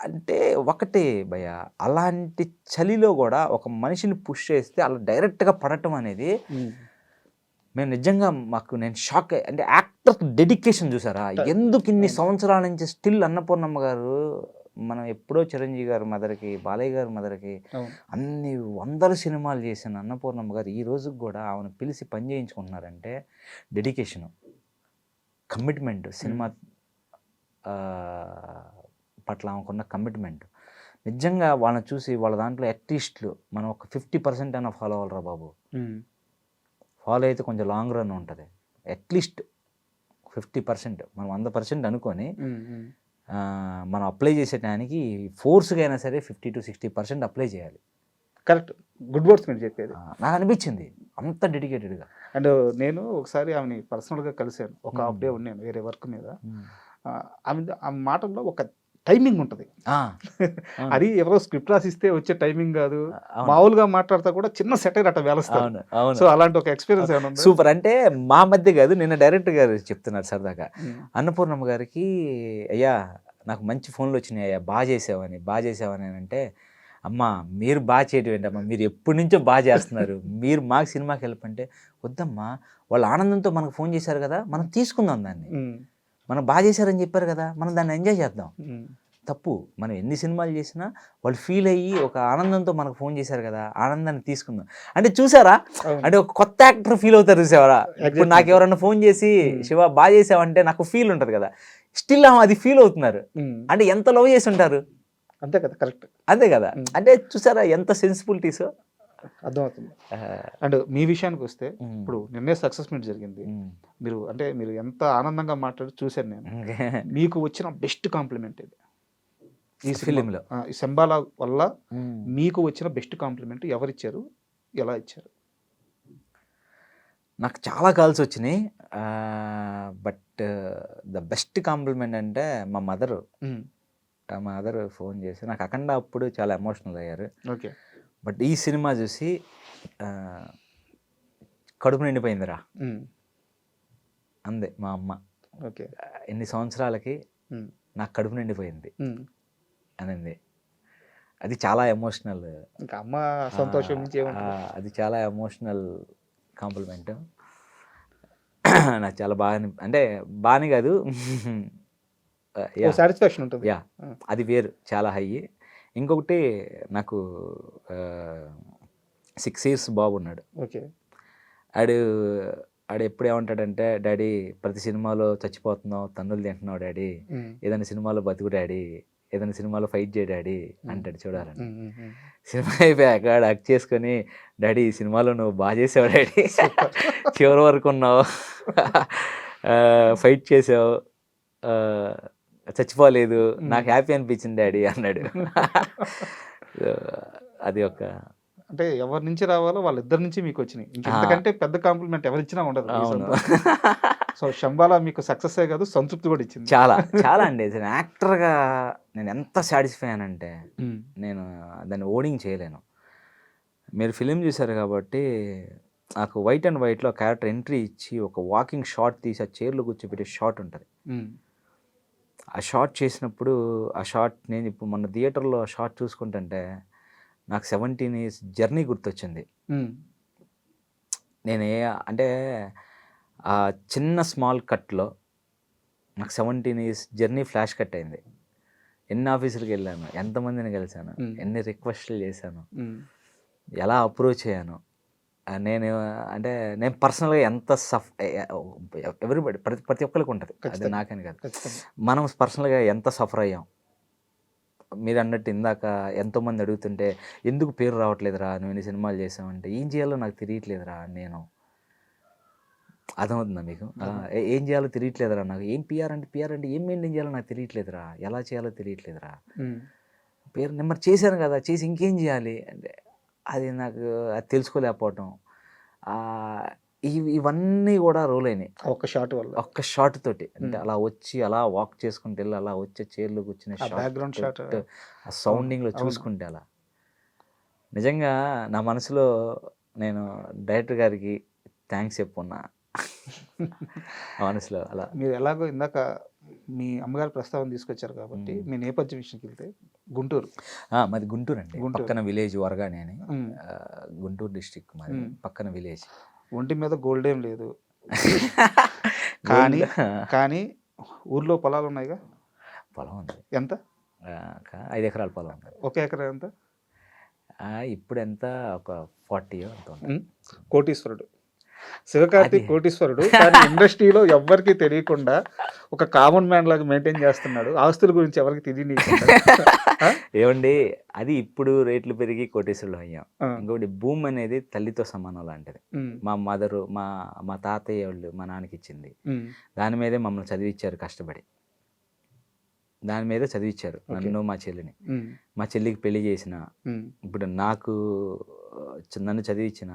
అంటే ఒకటి భయ, అలాంటి చలిలో కూడా ఒక మనిషిని పుష్ చేస్తే అలా డైరెక్ట్గా పడటం అనేది మేము నిజంగా నేను షాక్. అంటే యాక్టర్ డెడికేషన్ చూసారా, ఎందుకు ఇన్ని సంవత్సరాల నుంచి స్టిల్ అన్నపూర్ణమ్మ గారు, మనం ఎప్పుడో చిరంజీవి గారి మదర్కి, బాలయ్య గారి మదర్కి అన్ని వందల సినిమాలు చేసిన అన్నపూర్ణమ్మ గారు ఈ రోజుకి కూడా ఆమెను పిలిచి పని చేయించుకుంటున్నారంటే డెడికేషను, కమిట్మెంట్, సినిమా పట్ల ఆమెకున్న కమిట్మెంట్. నిజంగా వాళ్ళని చూసి వాళ్ళ దాంట్లో అట్లీస్ట్లు మనం ఒక 50% అయినా ఫాలో అవ్వాలరా బాబు. ఫాలో అయితే కొంచెం లాంగ్ రన్ ఉంటుంది. అట్లీస్ట్ 50%, మనం 100% అనుకొని మనం అప్లై చేసే టైంకి ఫోర్స్గా అయినా సరే 50 to 60% అప్లై చేయాలి. కరెక్ట్, గుడ్ వర్డ్స్ మీరు చెప్పేది. నాకు అనిపించింది అంత డెడికేటెడ్గా. అండ్ నేను ఒకసారి ఆమెని పర్సనల్గా కలిశాను, ఒక హాఫ్ డే ఉన్నాను వేరే వర్క్ మీద. ఆమె మాటల్లో ఒక టైమింగ్ ఉంటుంది. అది ఎవరో స్క్రిప్ట్ రాసిస్తే వచ్చే టైమింగ్ కాదు, మామూలుగా మాట్లాడతా కూడా చిన్న సెటైర్ అట్లా వేలుస్తాను. సో అలాంటి ఒక ఎక్స్పీరియన్స్ ఏమైనా? సూపర్. అంటే మా మధ్య కాదు, నిన్న డైరెక్టర్ గారు చెప్తున్నారు సరదాగా, అన్నపూర్ణమ్మ గారికి, అయ్యా నాకు మంచి ఫోన్లు వచ్చినాయి అయ్యా, బాగా చేసావని అంటే, అమ్మ మీరు బాగా చేయడం ఏంటమ్మా, మీరు ఎప్పటి నుంచో బాగా చేస్తున్నారు, మీరు మాకు సినిమాకి వెళ్ళపంటే, వద్దమ్మా వాళ్ళ ఆనందంతో మనకు ఫోన్ చేశారు కదా, మనం తీసుకుందాం దాన్ని, మనం బాగా చేశారని చెప్పారు కదా, మనం దాన్ని ఎంజాయ్ చేద్దాం. తప్పు, మనం ఎన్ని సినిమాలు చేసినా వాళ్ళు ఫీల్ అయ్యి ఒక ఆనందంతో మనకు ఫోన్ చేశారు కదా, ఆనందాన్ని తీసుకుందాం. అంటే చూసారా, అంటే ఒక కొత్త యాక్టర్ ఫీల్ అవుతారు చూసావరా. ఇప్పుడు నాకు ఎవరన్నా ఫోన్ చేసి శివ బాగా చేసావంటే నాకు ఫీల్ ఉంటుంది కదా, స్టిల్ అది ఫీల్ అవుతున్నారు అంటే ఎంత లవ్ చేసి ఉంటారు. అంతే కదా, కరెక్ట్, అంతే కదా. అంటే చూసారా ఎంత సెన్సిబిలిటీస్. అర్థమవుతుంది. అండ్ మీ విషయానికి వస్తే, ఇప్పుడు నిన్నే సక్సెస్ మీట్ జరిగింది, మీరు ఎంత ఆనందంగా మాట్లాడి చూశాను నేను. మీకు వచ్చిన బెస్ట్ కాంప్లిమెంట్ ఇది ఈ ఫిలింలో, ఈ శంబాలా వల్ల మీకు వచ్చిన బెస్ట్ కాంప్లిమెంట్ ఎవరిచ్చారు, ఎలా ఇచ్చారు? నాకు చాలా కాల్స్ వచ్చినాయి, బట్ ద బెస్ట్ కాంప్లిమెంట్ అంటే మా మదర్ ఫోన్ చేసి, నాకు అఖండ అప్పుడు చాలా ఎమోషనల్ అయ్యారు. ఓకే. బట్ ఈ సినిమా చూసి కడుపు నిండిపోయిందిరా అందే మా అమ్మ. ఓకే. ఎన్ని సంవత్సరాలకి నాకు కడుపు నిండిపోయింది అనింది. అది చాలా ఎమోషనల్. ఇంకా అమ్మ సంతోషం నుంచి అది చాలా ఎమోషనల్ కాంప్లిమెంట్. నాకు చాలా బాగా, అంటే బాగానే కాదు, సాటిస్ఫాక్షన్ ఉంటుంది. యా, అది వేరు, చాలా హై. ఇంకొకటి నాకు 6 years బాబు ఉన్నాడు. ఓకే. ఆడు ఎప్పుడు ఏమంటాడంటే, డాడీ ప్రతి సినిమాలో చచ్చిపోతున్నావు, తన్నులు తింటున్నావు డాడీ, ఏదైనా సినిమాలో బతుకు డాడీ, ఏదైనా సినిమాలో ఫైట్ చేయ డాడీ అంటాడు. చూడాలని సినిమా అయిపోయాక హక్ చేసుకొని, డాడీ ఈ సినిమాలో నువ్వు బాగా చేసావు డాడీ, చివరి వరకు ఉన్నావు, ఫైట్ చేసావు, చచ్చిపోలేదు, నాకు హ్యాపీ అనిపించింది డాడీ అన్నాడు. అది ఒక, అంటే ఎవరి నుంచి రావాలో వాళ్ళిద్దరి నుంచి మీకు వచ్చినాయి. ఇంతకంటే పెద్ద కాంప్లిమెంట్ ఎవరు ఇచ్చినా ఉండదు. సో శంబాలా మీకు సక్సెస్ కాదు, సంతృప్తి కూడా ఇచ్చింది. చాలా చాలా అండి. యాక్టర్గా నేను ఎంత సాటిస్ఫై అనంటే, నేను దాన్ని ఓడింగ్ చేయలేను. మీరు ఫిలిం చూశారు కాబట్టి నాకు వైట్ అండ్ వైట్లో క్యారెక్టర్ ఎంట్రీ ఇచ్చి ఒక వాకింగ్ షాట్ తీసి ఆ చైర్లో కూర్చోబెట్టే షాట్ ఉంటుంది. ఆ షాట్ చేసినప్పుడు ఆ షాట్ నేను ఇప్పుడు మొన్న థియేటర్లో ఆ షాట్ చూసుకుంటుంటే నాకు 17 ఇయర్స్ జర్నీ గుర్తొచ్చింది. నేను అంటే ఆ చిన్న స్మాల్ కట్లో నాకు 17 ఇయర్స్ జర్నీ ఫ్లాష్ కట్ అయింది. ఎన్ని ఆఫీసులకు వెళ్ళాను, ఎంతమందిని కలిశాను, ఎన్ని రిక్వెస్ట్లు చేశాను, ఎలా అప్రోచ్ అయ్యాను. నేను అంటే నేను పర్సనల్గా ఎంత ఎవ్రీబడి ప్రతి ఒక్కరికి ఉంటుంది, అది నాకని కాదు. మనం పర్సనల్గా ఎంత సఫర్ అయ్యాం. మీరు అన్నట్టు ఇందాక ఎంతోమంది అడుగుతుంటే ఎందుకు పేరు రావట్లేదురా, నువ్వు ఎన్ని సినిమాలు చేసావంటే ఏం చేయాలో నాకు తెలియట్లేదురా. నేను అర్థమవుతుందా మీకు? ఏం చేయాలో తెలియట్లేదురా నాకు. ఏం పిఆర్ అంటే ఏం మెయింటైన్ చేయాలో నాకు తెలియట్లేదురా, ఎలా చేయాలో తెలియట్లేదురా. పేరు నెంబర్ చేశాను కదా, చేసి ఇంకేం చేయాలి అంటే అది నాకు అది తెలుసుకోలేకపోవటం. ఇవన్నీ కూడా రోల్ అయినాయి ఒక్క షాట్ వల్ల, ఒక్క షాట్ తోటి. అంటే అలా వచ్చి అలా వాక్ చేసుకుంటే వెళ్ళి అలా వచ్చే చైర్లో కూర్చునే బ్యాక్గ్రౌండ్ షాట్, ఆ సౌండింగ్లో చూసుకుంటే అలా నిజంగా నా మనసులో నేను డైరెక్టర్ గారికి థ్యాంక్స్ చెప్పున్నా మనసులో. అలా మీరు ఎలాగో ఇందాక మీ అమ్మగారి ప్రస్తావన తీసుకొచ్చారు కాబట్టి మీ నేపథ్య విషయంకి వెళ్తే గుంటూరు. మాది గుంటూరు అండి, పక్కన విలేజ్ వరగానే అని, గుంటూరు డిస్ట్రిక్ట్ మాది, పక్కన విలేజ్. ఒంటి మీద గోల్డ్ ఏం లేదు కానీ ఊర్లో పొలాలు ఉన్నాయిగా. పొలం ఉంది. ఎంత? 5 ఎకరాల పొలం ఉంది. 1 ఎకరా ఎంత ఇప్పుడు? ఎంత ఒక 40 అంత. కోటీశ్వరుడు శివకార్తిక్ కోటీశ్వరుడు, కానీ ఇండస్ట్రీలో ఎవ్వరికి తెలియకుండా ఒక కామన్ మ్యాన్ లాగా మెయింటైన్ చేస్తున్నాడు. ఆస్తుల గురించి ఎవరికి తెలియకుండా. ఏమండి, అది ఇప్పుడు రేట్లు పెరిగి కోటీశ్వరులు అయ్యాం. ఇంకొకటి భూమి అనేది తల్లితో సమానం లాంటిది. మా మదరు మా తాతయ్య వాళ్ళు మా నాన్నకి ఇచ్చింది. దాని మీదే మమ్మల్ని చదివించారు కష్టపడి, దాని మీద చదివించారు నన్ను మా చెల్లిని. మా చెల్లికి పెళ్లి చేసిన, ఇప్పుడు నన్ను చదివించిన,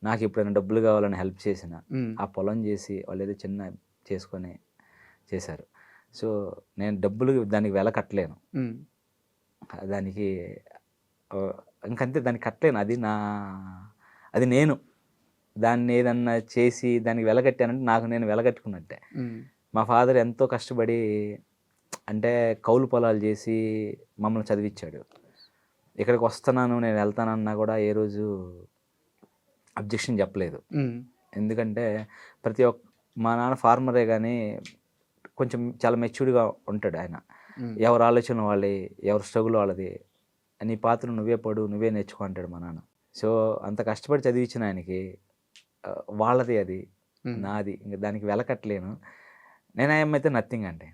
నాకు ఎప్పుడైనా డబ్బులు కావాలని హెల్ప్ చేసిన, ఆ పొలం చేసి వాళ్ళు ఏదో చిన్న చేసుకొని చేశారు. సో నేను డబ్బులు దానికి వెల కట్టలేను, దానికి ఇంకంతే, దానికి కట్టలేను. అది నేను దాన్ని ఏదన్నా చేసి దానికి వెల కట్టానంటే నాకు నేను వెలగట్టుకున్నట్టే. మా ఫాదర్ ఎంతో కష్టపడి అంటే కౌలు పొలాలు చేసి మమ్మల్ని చదివించాడు. ఇక్కడికి వస్తున్నాను నేను వెళ్తానన్నా కూడా ఏ రోజు అబ్జెక్షన్ చెప్పలేదు. ఎందుకంటే మా నాన్న ఫార్మరే కానీ కొంచెం చాలా మెచ్యూర్డ్గా ఉంటాడు ఆయన. ఎవరి ఆలోచన వాళ్ళే, ఎవరి స్ట్రగుల్ వాళ్ళది, నీ పాత్ర నువ్వే పడు, నువ్వే నేర్చుకో అంటాడు మా నాన్న. సో అంత కష్టపడి చదివించిన ఆయనకి వాళ్ళది అది నాది, ఇంకా దానికి వెలకట్టలేను. నేను ఐఎమ్ అయితే నథింగ్ అంటే.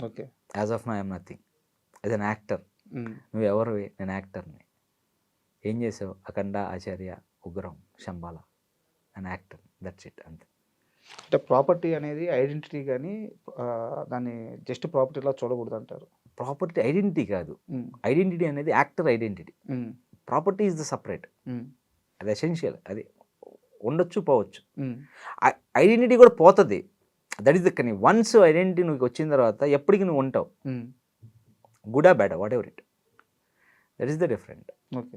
Okay, as of now I'm nothing as an actor. నువ్వెవరివి? నేను యాక్టర్ని. ఏం చేసావు? Akhanda, Acharya, Ugram, Shambala, and actor, that's it, అంతే. అంటే ప్రాపర్టీ అనేది ఐడెంటిటీ, కానీ దాన్ని జస్ట్ ప్రాపర్టీలా చూడకూడదు అంటారు. ప్రాపర్టీ ఐడెంటిటీ కాదు, ఐడెంటిటీ అనేది actor identity. Property is the separate, అది ఎసెన్షియల్. అది ఉండొచ్చు పోవచ్చు, ఐడెంటిటీ కూడా పోతుంది. దట్ ఈస్ ద కానీ వన్స్ ఐడెంటిటీ నువ్వు వచ్చిన తర్వాత ఎప్పటికీ నువ్వు ఉంటావు, గుడ్ ఆ bad what ever it, that is the different. Okay,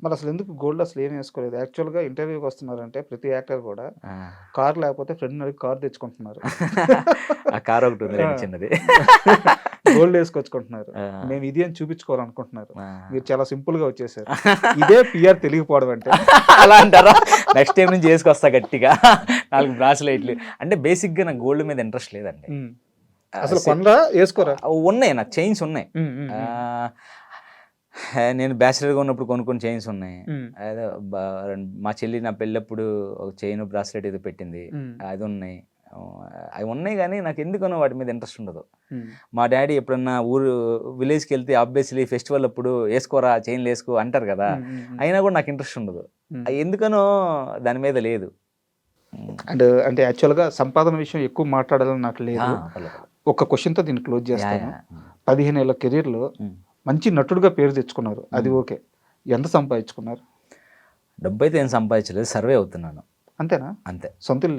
మరి అసలు ఎందుకు గోల్డ్ అసలు ఏం వేసుకోలేదు? యాక్చువల్గా ఇంటర్వ్యూకి వస్తున్నారంటే ప్రతి యాక్టర్ కూడా కార్ లేకపోతే ఫ్రెండ్ అడిగి కార్ తెచ్చుకుంటున్నారు. ఆ కార్ ఒకటి ఉంది చిన్నది, గోల్డ్ వేసుకొచ్చుకుంటున్నారు. మేము ఇది అని చూపించుకోవాలనుకుంటున్నారు. మీరు చాలా సింపుల్ గా వచ్చేసారు. ఇదే పిఆర్ తెలియకపోవడం అంటే. అలా అంటారా? నెక్స్ట్ టైం నుంచి చేసుకొస్తా గట్టిగా 4 బ్రాస్లైట్లు. అంటే బేసిక్గా నాకు గోల్డ్ మీద ఇంట్రెస్ట్ లేదండి. అసలు కొండ వేసుకోరా? ఉన్నాయి, నాకు చైన్స్ ఉన్నాయి. నేను బ్యాచిలర్గా ఉన్నప్పుడు కొన్ని చైన్స్ ఉన్నాయి. అదే మా చెల్లి నా పెళ్ళప్పుడు ఒక చైన్ బ్రాస్లెట్ ఏదో పెట్టింది, అది ఉన్నాయి. అవి ఉన్నాయి కానీ నాకు ఎందుకనో వాటి మీద ఇంట్రెస్ట్ ఉండదు. మా డాడీ ఎప్పుడన్నా విలేజ్కి వెళ్తే ఆబ్వియస్లీ ఫెస్టివల్ అప్పుడు వేసుకోరా చైన్లు వేసుకో అంటారు కదా, అయినా కూడా నాకు ఇంట్రెస్ట్ ఉండదు. ఎందుకనో దాని మీద లేదు. అంటే యాక్చువల్గా సంపాదన విషయం ఎక్కువ మాట్లాడాలని నాకు లేదు. ఒక క్వశ్చన్తో దీన్ని క్లోజ్ చేస్తాను. 15 ఏళ్ళ కెరీర్లో మంచి నటుడుగా పేరు తెచ్చుకున్నారు, అది ఓకే. ఎంత సంపాదించుకున్నారు? డబ్బు అయితే ఏం సంపాదించలేదు, సర్వే అవుతున్నాను అంతేనా? అంతే. సొంత ఇల్లు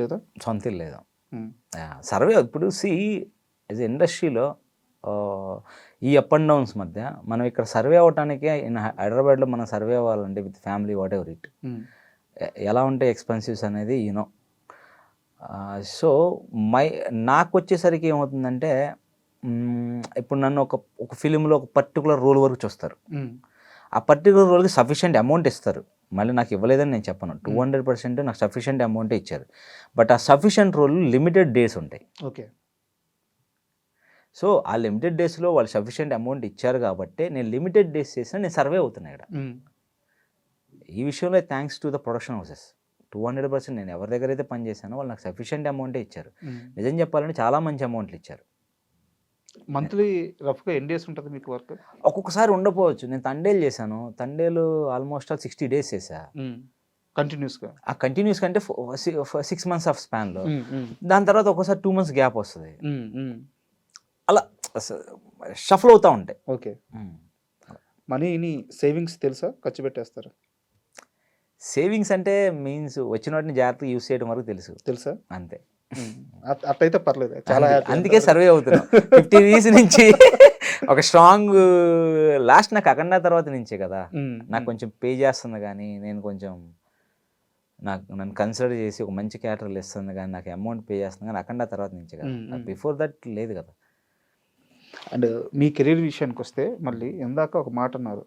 లేదు. సర్వే ఇప్పుడు యాజ్ ఇండస్ట్రీలో ఈ అప్ అండ్ డౌన్స్ మధ్య మనం ఇక్కడ సర్వే అవ్వటానికి హైదరాబాద్లో మనం సర్వే అవ్వాలంటే with family what ever it, ఎలా ఉంటాయి ఎక్స్పెన్సివ్స్ అనేది యూనో. సో నాకు వచ్చేసరికి ఏమవుతుందంటే ఇప్పుడు నన్ను ఒక ఫిలింలో ఒక పర్టికులర్ రోల్ వరకు చూస్తారు. ఆ పర్టికులర్ రోల్కి సఫిషియెంట్ అమౌంట్ ఇస్తారు. మళ్ళీ నాకు ఇవ్వలేదని నేను చెప్పను. 200% నాకు సఫిషియెంట్ అమౌంటే ఇచ్చారు. బట్ ఆ సఫిషియెంట్ రోల్ లిమిటెడ్ డేస్ ఉంటాయి. ఓకే. సో ఆ లిమిటెడ్ డేస్లో వాళ్ళు సఫిషియెంట్ అమౌంట్ ఇచ్చారు కాబట్టి నేను లిమిటెడ్ డేస్ చేసినా నేను సర్వే అవుతున్నాయి ఇక్కడ. ఈ విషయంలో thanks to the production houses 200% నేను ఎవరి దగ్గర అయితే పని చేశానో వాళ్ళు నాకు సఫిషియెంట్ అమౌంటే ఇచ్చారు. నిజం చెప్పాలంటే చాలా మంచి అమౌంట్లు ఇచ్చారు. మంత్లీ రఫ్గా ఎన్ని డేస్ ఉంటుంది మీకు వర్క్? ఒక్కొక్కసారి ఉండకపోవచ్చు. నేను తండేలు చేశాను. తండేలు ఆల్మోస్ట్ 60 డేస్ చేశా కంటిన్యూస్గా. ఆ కంటిన్యూస్ కంటే 6 months ఆఫ్ స్పాన్లో. దాని తర్వాత ఒక్కోసారి 2 months గ్యాప్ వస్తుంది. అలా షఫల్ అవుతూ ఉంటాయి. ఓకే. మనీని సేవింగ్స్ తెలుసా, ఖర్చు పెట్టేస్తారా? సేవింగ్స్ అంటే మీన్స్ వచ్చిన వాటిని జాగ్రత్తగా యూస్ చేయడం వరకు తెలుసా అంతే. అట్లయితే పర్లేదు, చాలా అందుకే సర్వే అవుతున్నాం 50 years నుంచి. ఒక స్ట్రాంగ్ లాస్ట్ నాకు అఖండ తర్వాత నుంచే కదా నాకు కొంచెం పే చేస్తుంది, కానీ నేను కొంచెం నన్ను కన్సిడర్ చేసి ఒక మంచి క్యారెక్టర్లు ఇస్తుంది, కానీ నాకు అమౌంట్ పే చేస్తుంది కానీ అఖండ తర్వాత నుంచే కదా. బిఫోర్ దట్ లేదు కదా. అండ్ మీ కెరీర్ విషయానికి వస్తే మళ్ళీ ఇందాక ఒక మాట అన్నారు,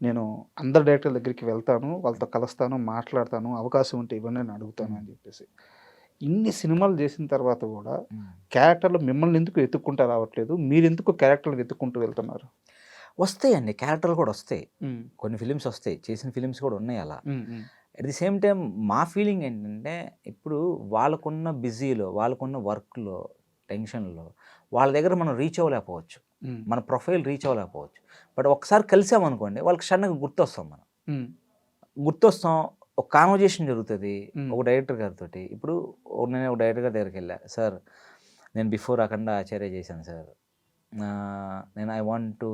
నేను అందరు డైరెక్టర్ల దగ్గరికి వెళ్తాను, వాళ్ళతో కలుస్తాను, మాట్లాడతాను, అవకాశం ఉంటే ఇవన్నీ నేను అడుగుతాను అని చెప్పేసి. ఇన్ని సినిమాలు చేసిన తర్వాత కూడా క్యారెక్టర్లు మిమ్మల్ని ఎందుకు వెతుక్కుంటూ రావట్లేదు? మీరు ఎందుకు క్యారెక్టర్లు వెతుక్కుంటూ వెళ్తున్నారు? వస్తాయండి, క్యారెక్టర్లు కూడా వస్తాయి. కొన్ని ఫిలిమ్స్ వస్తాయి, చేసిన ఫిలిమ్స్ కూడా ఉన్నాయి అలా. అట్ ది సేమ్ టైం మా ఫీలింగ్ ఏంటంటే ఇప్పుడు వాళ్ళకున్న బిజీలో, వాళ్ళకున్న వర్క్లో, టెన్షన్లో వాళ్ళ దగ్గర మనం రీచ్ అవ్వలేకపోవచ్చు, మన ప్రొఫైల్ రీచ్ అవ్వలేకపోవచ్చు. బట్ ఒకసారి కలిసామనుకోండి వాళ్ళకి సడన్గా గుర్తొస్తాం. గుర్తొస్తాం, ఒక కాన్వర్జేషన్ జరుగుతుంది ఒక డైరెక్టర్ గారితో. ఇప్పుడు నేను ఒక డైరెక్టర్ గారి దగ్గరికి వెళ్ళా, సార్ నేను బిఫోర్ అఖండ ఆచార్య చేశాను సార్, నేను I want to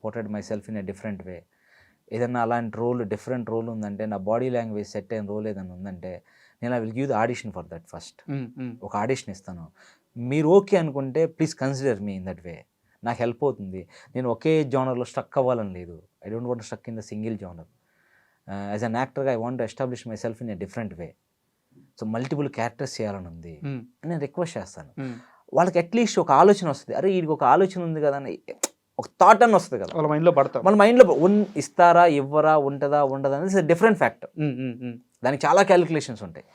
portrait myself in a different way. ఏదన్నా అలాంటి డిఫరెంట్ రోల్ ఉందంటే, నా బాడీ లాంగ్వేజ్ సెట్ అయిన రోల్ ఏదైనా ఉందంటే నేను I will give the audition for that first. ఒక ఆడిషన్ ఇస్తాను, మీరు ఓకే అనుకుంటే please consider me in that way. నాకు హెల్ప్ అవుతుంది. నేను ఒకే జానర్లో స్ట్రక్ అవ్వాలని లేదు. I don't want struck in the single genre. As an యాక్టర్గా I want to establish my self in a different way. So multiple characters చేయాలని ఉంది నేను రిక్వెస్ట్ చేస్తాను. వాళ్ళకి అట్లీస్ట్ ఒక ఆలోచన వస్తుంది, అరే వీడికి ఒక ఆలోచన ఉంది కదా అని ఒక థాట్ అని వస్తుంది కదా, వాళ్ళ మైండ్లో పడతాం. మన మైండ్లో ఇస్తారా ఇవ్వరా, ఉంటుందా ఉండదా అనేది డిఫరెంట్ ఫ్యాక్టర్. దానికి చాలా క్యాలిక్యులేషన్స్ ఉంటాయి.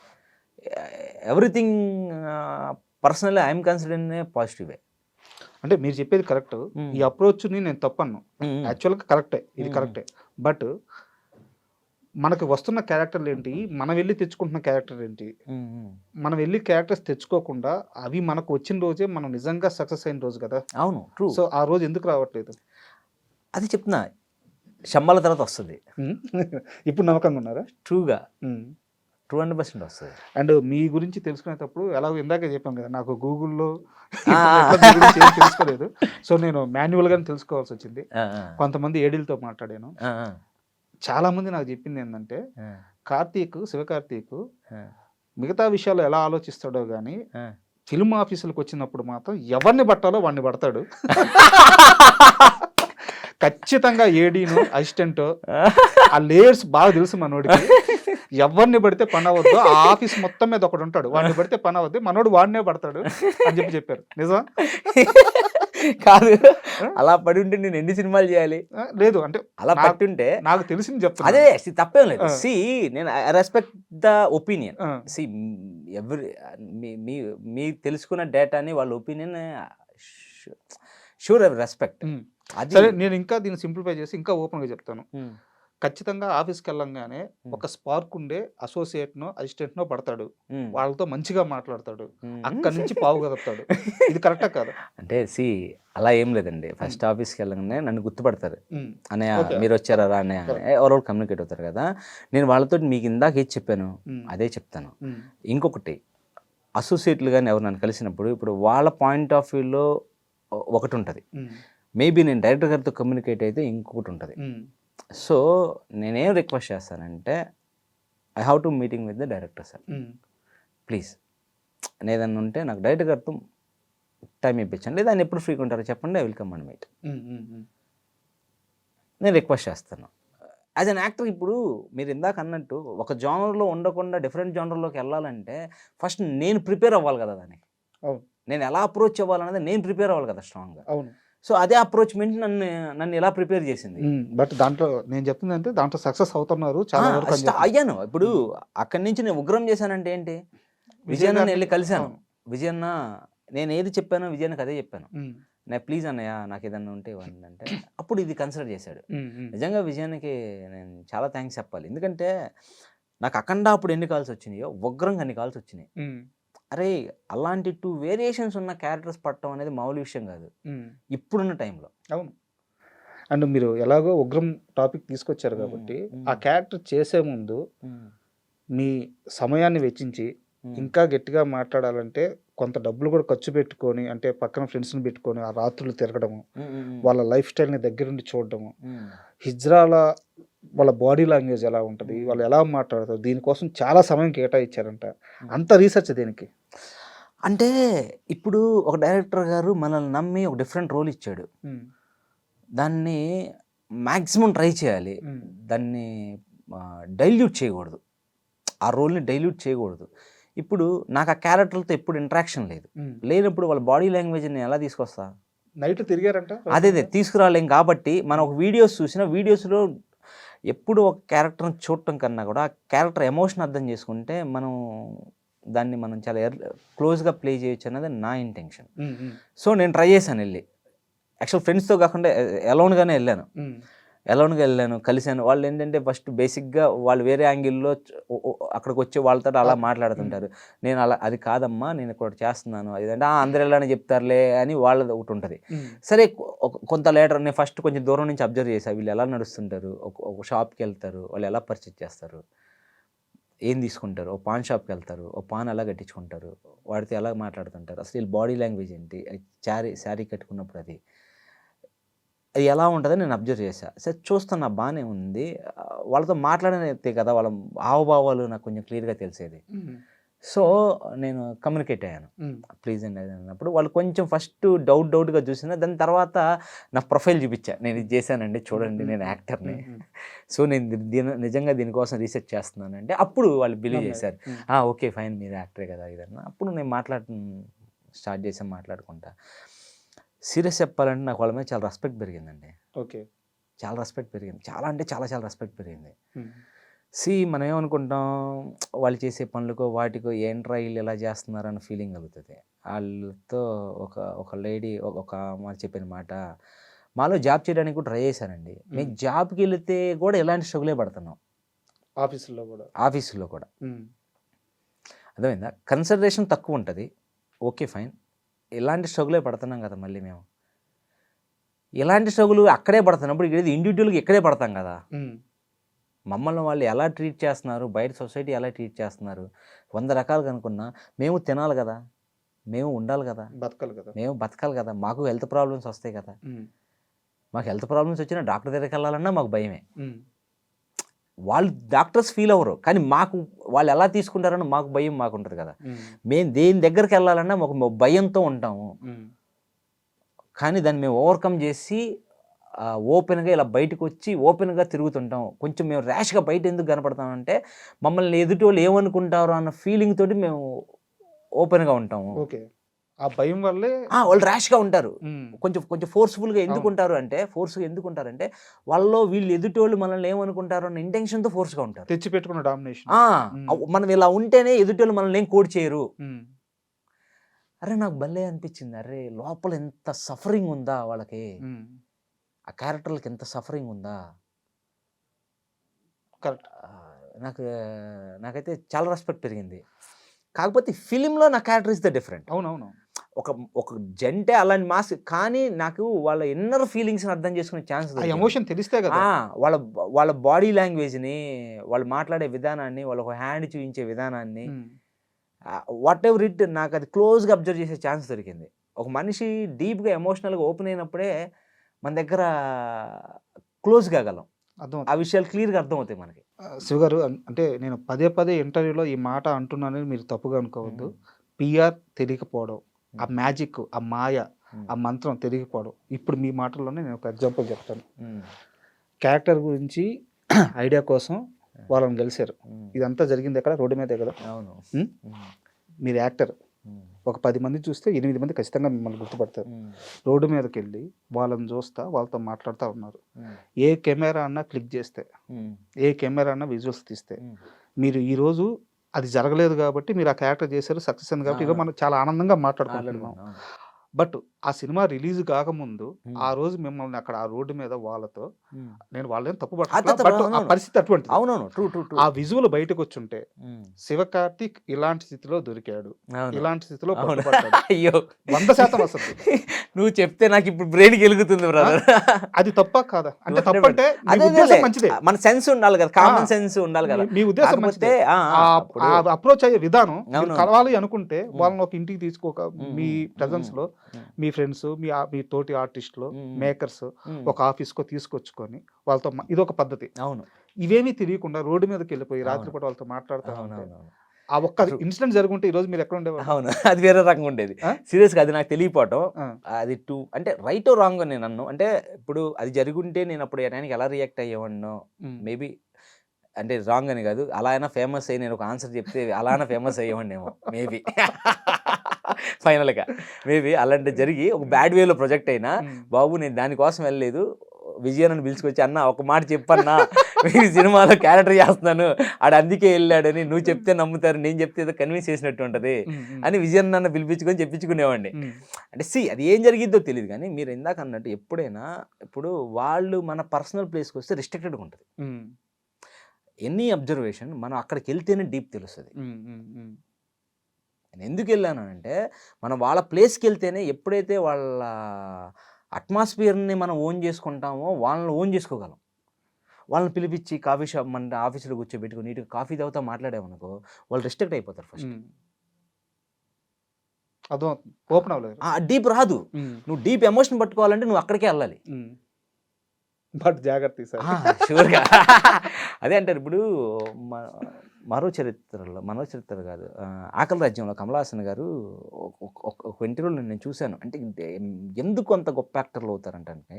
Everything personally I'm considering A positive way. అంటే మీరు చెప్పేది కరెక్ట్. ఈ అప్రోచ్ని నేను తప్పను, యాక్చువల్గా కరెక్టే, ఇది కరెక్టే. బట్ మనకు వస్తున్న క్యారెక్టర్లు ఏంటి, మనం వెళ్ళి తెచ్చుకుంటున్న క్యారెక్టర్ ఏంటి? మనం వెళ్ళి క్యారెక్టర్స్ తెచ్చుకోకుండా అవి మనకు వచ్చిన రోజే మనం నిజంగా సక్సెస్ అయిన రోజు కదా. అవును, ట్రూ. సో ఆ రోజు ఎందుకు రావట్లేదు? అది చెప్తున్నా, శంబాల తర్వాత వస్తుంది. ఇప్పుడు నమ్మకంగా ఉన్నారా? ట్రూగా 200% వస్తుంది. అండ్ మీ గురించి తెలుసుకునేటప్పుడు ఎలాగో ఇందాకే చెప్పాను కదా, నాకు గూగుల్లో తెలుసుకోలేదు. సో నేను మాన్యువల్గానే తెలుసుకోవాల్సి వచ్చింది. కొంతమంది ఏడీలతో మాట్లాడాను. చాలా మంది నాకు చెప్పింది ఏంటంటే, శివకార్తీక్ మిగతా విషయాలు ఎలా ఆలోచిస్తాడో కానీ ఫిల్మ్ ఆఫీసులకు వచ్చినప్పుడు మాత్రం ఎవరిని పట్టాలో వాడిని పడతాడు. ఖచ్చితంగా ఏడీను అసిస్టెంట్ ఆ లేయర్స్ బాగా తెలుసు మనోడికి. ఎవరిని పడితే పని అవ్వద్దు, ఆ ఆఫీస్ మొత్తం మీద ఒకడు ఉంటాడు, వాడిని పడితే పని అవ్వద్దు, మనోడు వాడినే పడతాడు అని చెప్పారు. నిజం కాదు, అలా పడి ఉంటే నేను ఎన్ని సినిమాలు చేయాలి? లేదు అంటే అలా పట్టుంటే నాకు తెలిసింది చెప్తాను. అదే తప్పేం లేదు. సి నేను I respect the opinion. See మీ తెలుసుకున్న డేటాని వాళ్ళ ఒపీనియన్ షూర్ రెస్పెక్ట్. సరే, నేను ఇంకా దీన్ని సింప్లిఫై చేసి ఇంకా ఓపెన్గా చెప్తాను. ఖచ్చితంగా ఆఫీస్కి వెళ్ళంగానే ఒక స్పార్క్ ఉండే అసోసియేట్నో అసిస్టెంట్నో పడతాడు, వాళ్ళతో మంచిగా మాట్లాడతాడు, అక్కడి నుంచి పావు కదుపుతాడు. ఇది కరెక్టా కాదు? అంటే అలా ఏం లేదండి. ఫస్ట్ ఆఫీస్కి వెళ్ళగానే నన్ను గుర్తుపడతారు, అన్నయ్య మీరు వచ్చారా అన్నయ్య, ఎవరో కమ్యూనికేట్ అవుతారు కదా. నేను వాళ్ళతో మీకు ఇందాక ఏది చెప్పాను అదే చెప్తాను. ఇంకొకటి, అసోసియేట్లు కానీ ఎవరు నన్ను కలిసినప్పుడు ఇప్పుడు వాళ్ళ పాయింట్ ఆఫ్ వ్యూలో ఒకటి ఉంటుంది, మేబీ నేను డైరెక్టర్ గారితో కమ్యూనికేట్ అయితే ఇంకొకటి ఉంటుంది. సో నేనేం రిక్వెస్ట్ చేస్తానంటే, I have to meeting with the director sir, please ఏదన్నా ఉంటే నాకు డైరెక్టర్ గారితో టైం ఇప్పించండి, లేదా ఆయన ఎప్పుడు ఫ్రీగా ఉంటారో చెప్పండి, I will come and meet. నేను రిక్వెస్ట్ చేస్తాను. యాజ్ అన్ యాక్టర్ ఇప్పుడు మీరు ఇందాక అన్నట్టు ఒక జానర్లో ఉండకుండా డిఫరెంట్ జానర్లోకి వెళ్ళాలంటే ఫస్ట్ నేను ప్రిపేర్ అవ్వాలి కదా దానికి. అవును. నేను ఎలా అప్రోచ్ అవ్వాలనేది నేను ప్రిపేర్ అవ్వాలి కదా స్ట్రాంగ్గా. అవును. సో అదే అప్రోచ్మెంట్ నన్ను ఎలా ప్రిపేర్ చేసింది. బట్ దాంట్లో నేను చెప్తుంది అంటే దాంట్లో సక్సెస్ అవుతున్నారు చాలా వరకు అని చెప్పి. అయ్యాను. ఇప్పుడు అక్కడి నుంచి నేను ఉగ్రం చేశానంటే ఏంటి, విజయన్న వెళ్ళి కలిశాను. విజయన్న నేను ఏది చెప్పానో విజయన్నకి అదే చెప్పాను. నేను ప్లీజ్ అన్నయ్య నాకు ఏదన్నా ఉంటే ఇవ్వండి అంటే అప్పుడు ఇది కన్సిడర్ చేశాడు. నిజంగా విజయానికి నేను చాలా థ్యాంక్స్ చెప్పాలి. ఎందుకంటే నాకు అఖండ అప్పుడు ఎన్ని కాల్స్ వచ్చినాయో ఉగ్రంగా అన్ని కాల్స్ వచ్చినాయి. అరే అలాంటి 2 వేరియేషన్స్ ఉన్న క్యారెక్టర్స్ పట్టడం అనేది మామూలు విషయం కాదు ఇప్పుడున్న టైంలో. అవును. అండ్ మీరు ఎలాగో ఉగ్రం టాపిక్ తీసుకొచ్చారు కాబట్టి ఆ క్యారెక్టర్ చేసే ముందు మీ సమయాన్ని వెచ్చించి ఇంకా గట్టిగా మాట్లాడాలంటే కొంత డబ్బులు కూడా ఖర్చు పెట్టుకొని, అంటే పక్కన ఫ్రెండ్స్ని పెట్టుకొని ఆ రాత్రులు తిరగడము, వాళ్ళ లైఫ్ స్టైల్ని దగ్గరుండి చూడడము, హిజ్రాల వాళ్ళ బాడీ లాంగ్వేజ్ ఎలా ఉంటుంది, వాళ్ళు ఎలా మాట్లాడతారు, దీనికోసం చాలా సమయం కేటాయించారంట. అంత రీసెర్చ్ దేనికి? అంటే ఇప్పుడు ఒక డైరెక్టర్ గారు మనల్ని నమ్మి ఒక డిఫరెంట్ రోల్ ఇచ్చాడు, దాన్ని మ్యాక్సిమం ట్రై చేయాలి, దాన్ని డైల్యూట్ చేయకూడదు, ఆ రోల్ని డైల్యూట్ చేయకూడదు. ఇప్పుడు నాకు ఆ క్యారెక్టర్లతో ఎప్పుడు ఇంట్రాక్షన్ లేదు, లేనప్పుడు వాళ్ళ బాడీ లాంగ్వేజ్ని ఎలా తీసుకొస్తా? నైట్ తిరిగారంట, అదే తీసుకురాలేం. కాబట్టి మనం ఒక వీడియోస్ చూసిన వీడియోస్లో ఎప్పుడు ఒక క్యారెక్టర్ని చూడటం కన్నా కూడా ఆ క్యారెక్టర్ ఎమోషన్ అర్థం చేసుకుంటే దాన్ని మనం చాలా క్లోజ్గా ప్లే చేయొచ్చు అన్నది నా ఇంటెన్షన్. సో నేను ట్రై చేశాను వెళ్ళి, యాక్చువల్ ఫ్రెండ్స్తో కాకుండా అలోన్గానే వెళ్ళాను, కలిశాను. వాళ్ళు ఏంటంటే ఫస్ట్ బేసిక్గా వాళ్ళు వేరే యాంగిల్లో అక్కడికి వచ్చి వాళ్ళతో అలా మాట్లాడుతుంటారు. నేను అలా అది కాదమ్మా నేను ఇక్కడ చేస్తున్నాను అది అంటే అందరు ఎలానే చెప్తారులే అని వాళ్ళది ఒకటి ఉంటుంది. సరే కొంత లేటర్ నేను ఫస్ట్ కొంచెం దూరం నుంచి అబ్జర్వ్ చేశాను, వీళ్ళు ఎలా నడుస్తుంటారు, ఒక షాప్కి వెళ్తారు, వాళ్ళు ఎలా పర్చేజ్ చేస్తారు, ఏం తీసుకుంటారు, ఓ పాన్ షాప్కి వెళ్తారు, ఓ పాన్ ఎలా కట్టించుకుంటారు, వాడితో ఎలా మాట్లాడుతుంటారు, అసలు వీళ్ళు బాడీ లాంగ్వేజ్ ఏంటి, శారీ కట్టుకున్నప్పుడు అది ఎలా ఉంటుందని నేను అబ్జర్వ్ చేశాను. సరే చూస్తున్నా బాగానే ఉంది, వాళ్ళతో మాట్లాడనే కదా వాళ్ళ హావభావాలు నాకు కొంచెం క్లియర్గా తెలిసేది. సో నేను కమ్యూనికేట్ అయ్యాను, ప్లీజ్ అండి అన్నప్పుడు వాళ్ళు కొంచెం ఫస్ట్ డౌట్గా చూసిన, దాని తర్వాత నా ప్రొఫైల్ చూపించా, నేను ఇది చేశానండి చూడండి నేను యాక్టర్ని, సో నేను నిజంగా దీనికోసం రీసెర్చ్ చేస్తున్నానంటే అప్పుడు వాళ్ళు బిలీవ్ చేశారు, ఓకే ఫైన్ మీరు యాక్టరే కదా ఇదన్నా. అప్పుడు నేను స్టార్ట్ చేసాను మాట్లాడుకుంటా. సీరియస్ చెప్పాలంటే నాకు వాళ్ళ మీద చాలా రెస్పెక్ట్ పెరిగిందండి. ఓకే, చాలా రెస్పెక్ట్ పెరిగింది, చాలా అంటే చాలా రెస్పెక్ట్ పెరిగింది. మనం ఏమనుకుంటాం, వాళ్ళు చేసే పనులకో వాటికో ఏంట్రా వీళ్ళు ఎలా చేస్తున్నారన్న ఫీలింగ్ కలుగుతుంది. వాళ్ళతో ఒక లేడీ ఒక మాట చెప్పిన మాట, మాలో జాబ్ చేయడానికి కూడా ట్రై చేశానండి, మేము జాబ్కి వెళితే కూడా ఎలాంటి స్ట్రగులే పడుతున్నాం, ఆఫీసులో కూడా అర్థమైందా, కన్సిడరేషన్ తక్కువ ఉంటుంది, ఓకే ఫైన్, ఇలాంటి స్ట్రగులే పడుతున్నాం కదా, మళ్ళీ మేము ఇలాంటి స్ట్రగుల్ అక్కడే పడుతున్నప్పుడు ఇక్కడ ఇండివిజువల్గా ఇక్కడే పడతాం కదా. మమ్మల్ని వాళ్ళు ఎలా ట్రీట్ చేస్తున్నారు, బయట సొసైటీ ఎలా ట్రీట్ చేస్తున్నారు, 100 రకాలుగా అనుకున్నా మేము తినాలి కదా, మేము ఉండాలి కదా, మేము బతకాలి కదా, మాకు హెల్త్ ప్రాబ్లమ్స్ వస్తాయి కదా, మాకు హెల్త్ ప్రాబ్లమ్స్ వచ్చినా డాక్టర్ దగ్గరికి వెళ్ళాలన్నా మాకు భయమే. వాళ్ళు డాక్టర్స్ ఫీల్ అవ్వరు, కానీ మాకు వాళ్ళు ఎలా తీసుకుంటారని మాకు భయం మాకు ఉంటుంది కదా. మేము దేని దగ్గరికి వెళ్ళాలన్నా మాకు భయంతో ఉంటాము, కానీ దాన్ని మేము ఓవర్కమ్ చేసి ఓపెన్గా ఇలా బయటకు వచ్చి ఓపెన్గా తిరుగుతుంటాం. కొంచెం మేము ర్యాష్గా బయట ఎందుకు కనపడతామంటే మమ్మల్ని ఎదుటి వాళ్ళు ఏమనుకుంటారు అన్న ఫీలింగ్ తోటి మేము ఓపెన్గా ఉంటాము. ఓకే, ఆ భయం వల్లే వాళ్ళు ర్యాష్గా ఉంటారు, కొంచెం ఫోర్స్ఫుల్గా ఎందుకుంటారు అంటే వాళ్ళలో వీళ్ళు ఎదుటి వాళ్ళు మనల్ని ఏమనుకుంటారు అన్న ఇంటెన్షన్తో ఫోర్స్గా ఉంటారు, తెచ్చి పెట్టుకున్న డామినేషన్. మనం ఇలా ఉంటేనే ఎదుటి వాళ్ళు మనల్ని ఏం కోడ్ చేయరు. అరే నాకు భలే అనిపించింది, అరే లోపల ఎంత సఫరింగ్ ఉందా వాళ్ళకి, ఆ క్యారెక్టర్లకి ఎంత సఫరింగ్ ఉందా. కరెక్ట్, నాకైతే చాలా రెస్పెక్ట్ పెరిగింది. కాకపోతే ఫిలింలో నా క్యారెక్టర్ ఇస్ ద డిఫరెంట్. అవునవును, ఒక జంటే అలాంటి మాస్, కానీ నాకు వాళ్ళ ఇన్నర్ ఫీలింగ్స్ని అర్థం చేసుకునే ఛాన్స్, ఎమోషన్ తెలిస్తే కదా, వాళ్ళ బాడీ లాంగ్వేజ్ని, వాళ్ళు మాట్లాడే విధానాన్ని, వాళ్ళ ఒక హ్యాండ్ చూపించే విధానాన్ని, వాట్ ఎవర్ ఇట్, నాకు అది క్లోజ్గా అబ్జర్వ్ చేసే ఛాన్స్ దొరికింది. ఒక మనిషి డీప్గా ఎమోషనల్గా ఓపెన్ అయినప్పుడే మన దగ్గర క్లోజ్ కాగలం, ఆ విషయాలు క్లియర్గా అర్థమవుతాయి మనకి. శివ గారు, అంటే నేను పదే ఇంటర్వ్యూలో ఈ మాట అంటున్నానని మీరు తప్పుగా అనుకోవద్దు. పిఆర్ తెలియకపోవడం, ఆ మ్యాజిక్, ఆ మాయ, ఆ మంత్రం తెలియకపోవడం. ఇప్పుడు మీ మాటల్లోనే నేను ఒక ఎగ్జాంపుల్ చెప్తాను. క్యారెక్టర్ గురించి ఐడియా కోసం వాళ్ళని గెలిచారు. ఇదంతా జరిగింది ఎక్కడ? రోడ్డు మీదే కదా. అవును. మీరు యాక్టర్, ఒక 10 మంది చూస్తే 8 మంది ఖచ్చితంగా మిమ్మల్ని గుర్తుపడతారు. రోడ్డు మీదకి వెళ్ళి వాళ్ళని చూస్తా వాళ్ళతో మాట్లాడుతూ ఉన్నారు. ఏ కెమెరా అన్నా క్లిక్ చేస్తే, ఏ కెమెరా అన్నా విజువల్స్ తీస్తే, మీరు ఈరోజు అది జరగలేదు కాబట్టి మీరు ఆ క్యారెక్టర్ చేశారు, సక్సెస్ అయింది కాబట్టి ఈరోజు మనం చాలా ఆనందంగా మాట్లాడుకుంటున్నాం. బట్ ఆ సినిమా రిలీజ్ కాకముందు ఆ రోజు మిమ్మల్ని అక్కడ ఆ రోడ్డు మీద వాళ్ళతో, నేను వాళ్ళని తప్పు పట్టట్లా, బట్ ఆ పరిస్థితి అటువంటిది. అవునవును, ట్రూ ట్రూ ట్రూ. ఆ విజువల్ బయటకు వచ్చుంటే శివకార్తిక్ ఇలాంటి స్థితిలో దొరికాడు, ఇలాంటి స్థితిలో పట్టుబడ్డాడు, అయ్యో 100% వస్తుంది. నువ్వు చెప్తే నాకు ఇప్పుడు బ్రెయిన్ గెలుగుతుంది బ్రదర్. అది తప్ప కాదా? అంటే తప్పంటే మీ ఉద్దేశం మంచిదే, మన సెన్స్ ఉండాలి కదా, కామన్ సెన్స్ ఉండాలి కదా. మీ ఉద్దేశం మంచిదే. అప్రోచ్ అయ్యే విధానం కలవాలి అనుకుంటే వాళ్ళని ఒక ఇంటికి తీసుకోక మీ ప్రెజెన్స్ లో మీ ఫ్రెండ్స్, మీ తోటి ఆర్టిస్టులు, మేకర్స్ ఒక ఆఫీస్కో తీసుకొచ్చుకొని వాళ్ళతో ఇదొక పద్ధతి. అవును. ఇవేమీ తెలియకుండా రోడ్డు మీదకి వెళ్ళిపోయి రాత్రిపూట వాళ్ళతో మాట్లాడుతూ ఉంటే ఆ ఒక్క ఇన్సిడెంట్ జరుగుంటే ఈ రోజు మీరు ఎక్కడ ఉండేవారు? అవును, అది వేరే రకంగా ఉండేది. సీరియస్గా అది నాకు తెలియపోవటం, అది అంటే రైట్ రాంగ్ నేను అన్ను. అంటే ఇప్పుడు అది జరుగుంటే నేను అప్పుడు టైంకి ఎలా రియాక్ట్ అయ్యేవాడినో మేబీ, అంటే రాంగ్ అని కాదు, అలా అయినా ఫేమస్ అయ్యి నేను ఒక ఆన్సర్ చెప్తే అలా అయినా ఫేమస్ అయ్యేవాడినేమో మేబీ. ఫైనల్గా మేబీ అలాంటి జరిగి ఒక బ్యాడ్ వేలో ప్రొజెక్ట్ అయినా, బాబు నేను దానికోసం వెళ్ళలేదు, విజయనని పిలుచుకొచ్చి అన్న ఒక మాట చెప్పన్నా, మీ సినిమాలో క్యారెక్టర్ చేస్తున్నాను ఆడు అందుకే వెళ్ళాడని, నువ్వు చెప్తే నమ్ముతారు, నేను చెప్తే ఏదో కన్విన్స్ చేసినట్టు ఉంటుంది అని విజయన్న పిలిపించుకొని చెప్పించుకునేవాడిని. అంటే అది ఏం జరిగిద్దో తెలియదు, కానీ మీరు ఇందాక అన్నట్టు ఎప్పుడైనా ఇప్పుడు వాళ్ళు మన పర్సనల్ ప్లేస్కి వస్తే రిస్ట్రిక్టెడ్గా ఉంటుంది. ఎనీ అబ్జర్వేషన్ మనం అక్కడికి వెళ్తేనే డీప్ తెలుస్తుంది. నేను ఎందుకు వెళ్ళాను అంటే, మనం వాళ్ళ ప్లేస్కి వెళ్తేనే, ఎప్పుడైతే వాళ్ళ అట్మాస్ఫియర్ని మనం ఓన్ చేసుకుంటామో వాళ్ళని ఓన్ చేసుకోగలం. వాళ్ళని పిలిపించి కాఫీ షాప్ మన ఆఫీసులో కూర్చోబెట్టుకుని నీట్గా కాఫీ తాగుతా మాట్లాడామనుకో, వాళ్ళు రెస్ట్రిక్ట్ అయిపోతారు ఫస్ట్. ఓపెన్ అవ్వలేదు, డీప్ రాదు. నువ్వు డీప్ ఎమోషన్ పట్టుకోవాలంటే నువ్వు అక్కడికే వెళ్ళాలి. బట్ జాగ్రత్త షూర్గా. అదే అంటారు ఇప్పుడు మరో చరిత్ర కాదు, ఆకలి రాజ్యంలో కమల్ హాసన్ గారు ఒక ఇంటర్వ్యూలో నేను చూశాను. అంటే ఎందుకు అంత గొప్ప యాక్టర్లు అవుతారంటే,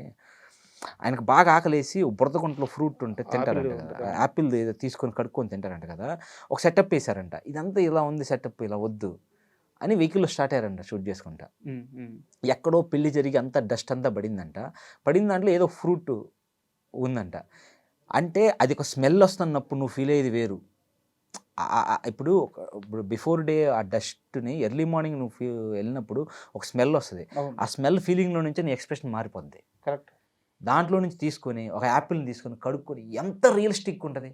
ఆయనకు బాగా ఆకలేసి బురదగుంటలో ఫ్రూట్ ఉంటే తింటారంట కదా, యాపిల్ ఏదో తీసుకొని కడుక్కొని తింటారంట కదా. ఒక సెటప్ వేశారంట, ఇదంతా ఇలా ఉంది సెటప్, ఇలా వద్దు అని వెహికల్లో స్టార్ట్ అయ్యారంట షూట్ చేసుకుంటా. ఎక్కడో పెళ్లి జరిగి అంతా డస్ట్ అంతా పడిన దాంట్లో ఏదో ఫ్రూట్ ఉందంట. అంటే అది ఒక స్మెల్ వస్తున్నప్పుడు నువ్వు ఫీల్ అయ్యేది వేరు. ఇప్పుడు బిఫోర్ డే ఆ డస్ట్ని ఎర్లీ మార్నింగ్ నువ్వు వెళ్ళినప్పుడు ఒక స్మెల్ వస్తుంది. ఆ స్మెల్ ఫీలింగ్లో నుంచి నీ ఎక్స్ప్రెషన్ మారిపోద్ది. కరెక్ట్. దాంట్లో నుంచి తీసుకొని ఒక యాపిల్ని తీసుకొని కడుక్కొని ఎంత రియలిస్టిక్ ఉంటుంది.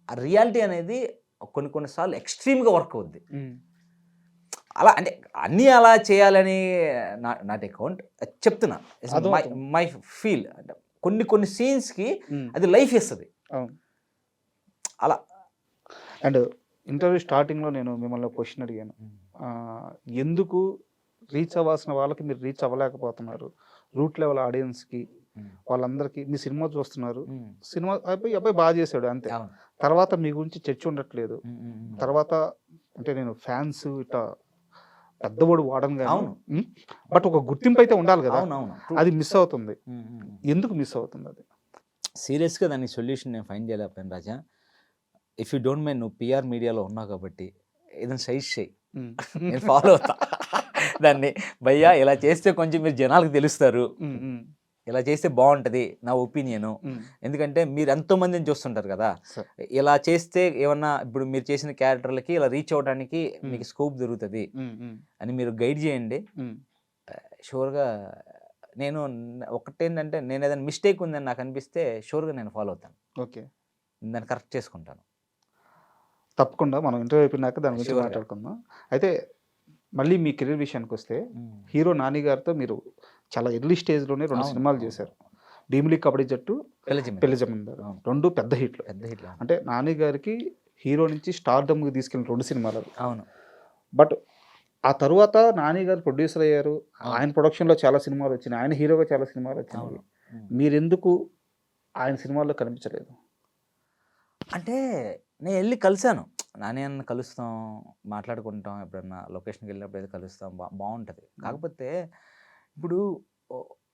ఆ రియాలిటీ అనేది కొన్నిసార్లు ఎక్స్ట్రీమ్గా వర్క్ అవుద్ది. అలా అంటే అన్నీ అలా చేయాలని నాట్ అకౌంట్ చెప్తున్నా, మై ఫీల్. అంటే కొన్ని సీన్స్కి అది లైఫ్ ఇస్తుంది అలా. అండ్ ఇంటర్వ్యూ స్టార్టింగ్లో నేను మిమ్మల్ని క్వశ్చన్ అడిగాను, ఎందుకు రీచ్ అవ్వాల్సిన వాళ్ళకి మీరు రీచ్ అవ్వలేకపోతున్నారు, రూట్ లెవెల్ ఆడియన్స్కి వాళ్ళందరికీ మీ సినిమా చూస్తున్నారు, సినిమా అబ్బాయి బాగా చేశాడు అంతే, తర్వాత మీ గురించి చర్చ ఉండట్లేదు, తర్వాత అంటే నేను ఫ్యాన్స్ ఇట్లా పెద్దవాడు వాడను కానీ, బట్ ఒక గుర్తింపు అయితే ఉండాలి కదా, అది మిస్ అవుతుంది. ఎందుకు మిస్ అవుతుంది అది? సీరియస్గా దానికి సొల్యూషన్ నేను ఫైండ్ చేయలేకపోయాను రాజా. ఇఫ్ యూ డోంట్ మైండ్, నువ్వు పిఆర్ మీడియాలో ఉన్నావు కాబట్టి ఏదైనా సైజ్ చేయి, నేను ఫాలో అవుతా దాన్ని. భయ్యా ఇలా చేస్తే కొంచెం మీరు జనాలకు తెలుస్తారు, ఇలా చేస్తే బాగుంటుంది నా ఒపీనియను. ఎందుకంటే మీరు ఎంతోమందిని చూస్తుంటారు కదా, ఇలా చేస్తే ఏమన్నా ఇప్పుడు మీరు చేసిన క్యారెక్టర్లకి ఇలా రీచ్ అవ్వడానికి మీకు స్కోప్ దొరుకుతుంది అని మీరు గైడ్ చేయండి. షూర్గా నేను ఒకటేంటంటే, నేను ఏదైనా మిస్టేక్ ఉందని నాకు అనిపిస్తే షూర్గా నేను ఫాలో అవుతాను. ఓకే, దాన్ని కరెక్ట్ చేసుకుంటాను. తప్పకుండా మనం ఇంటర్వ్యూ అయిపోయినాక దాని గురించి మాట్లాడుకుందాం. అయితే మళ్ళీ మీ కెరీర్ విషయానికి వస్తే, హీరో నాని గారితో మీరు చాలా ఎర్లీ స్టేజ్లోనే 2 సినిమాలు చేశారు. భీమిలి కబడ్డీ జట్టు, పెళ్లి జమీందారు, 2 పెద్ద హిట్లు. అంటే నాని గారికి హీరో నుంచి స్టార్డమ్కి తీసుకెళ్ళిన 2 సినిమాలు. అవును. బట్ ఆ తర్వాత నాని గారు ప్రొడ్యూసర్ అయ్యారు, ఆయన ప్రొడక్షన్లో చాలా సినిమాలు వచ్చినాయి, ఆయన హీరోగా చాలా సినిమాలు వచ్చినాయి. మీరెందుకు ఆయన సినిమాల్లో కనిపించలేదు? అంటే నేను వెళ్ళి కలిశాను, నాని అన్న కలుస్తాం, మాట్లాడుకుంటాం, ఎప్పుడన్నా లొకేషన్కి వెళ్ళినప్పుడు అయితే కలుస్తాం, బాగుంటుంది. కాకపోతే ఇప్పుడు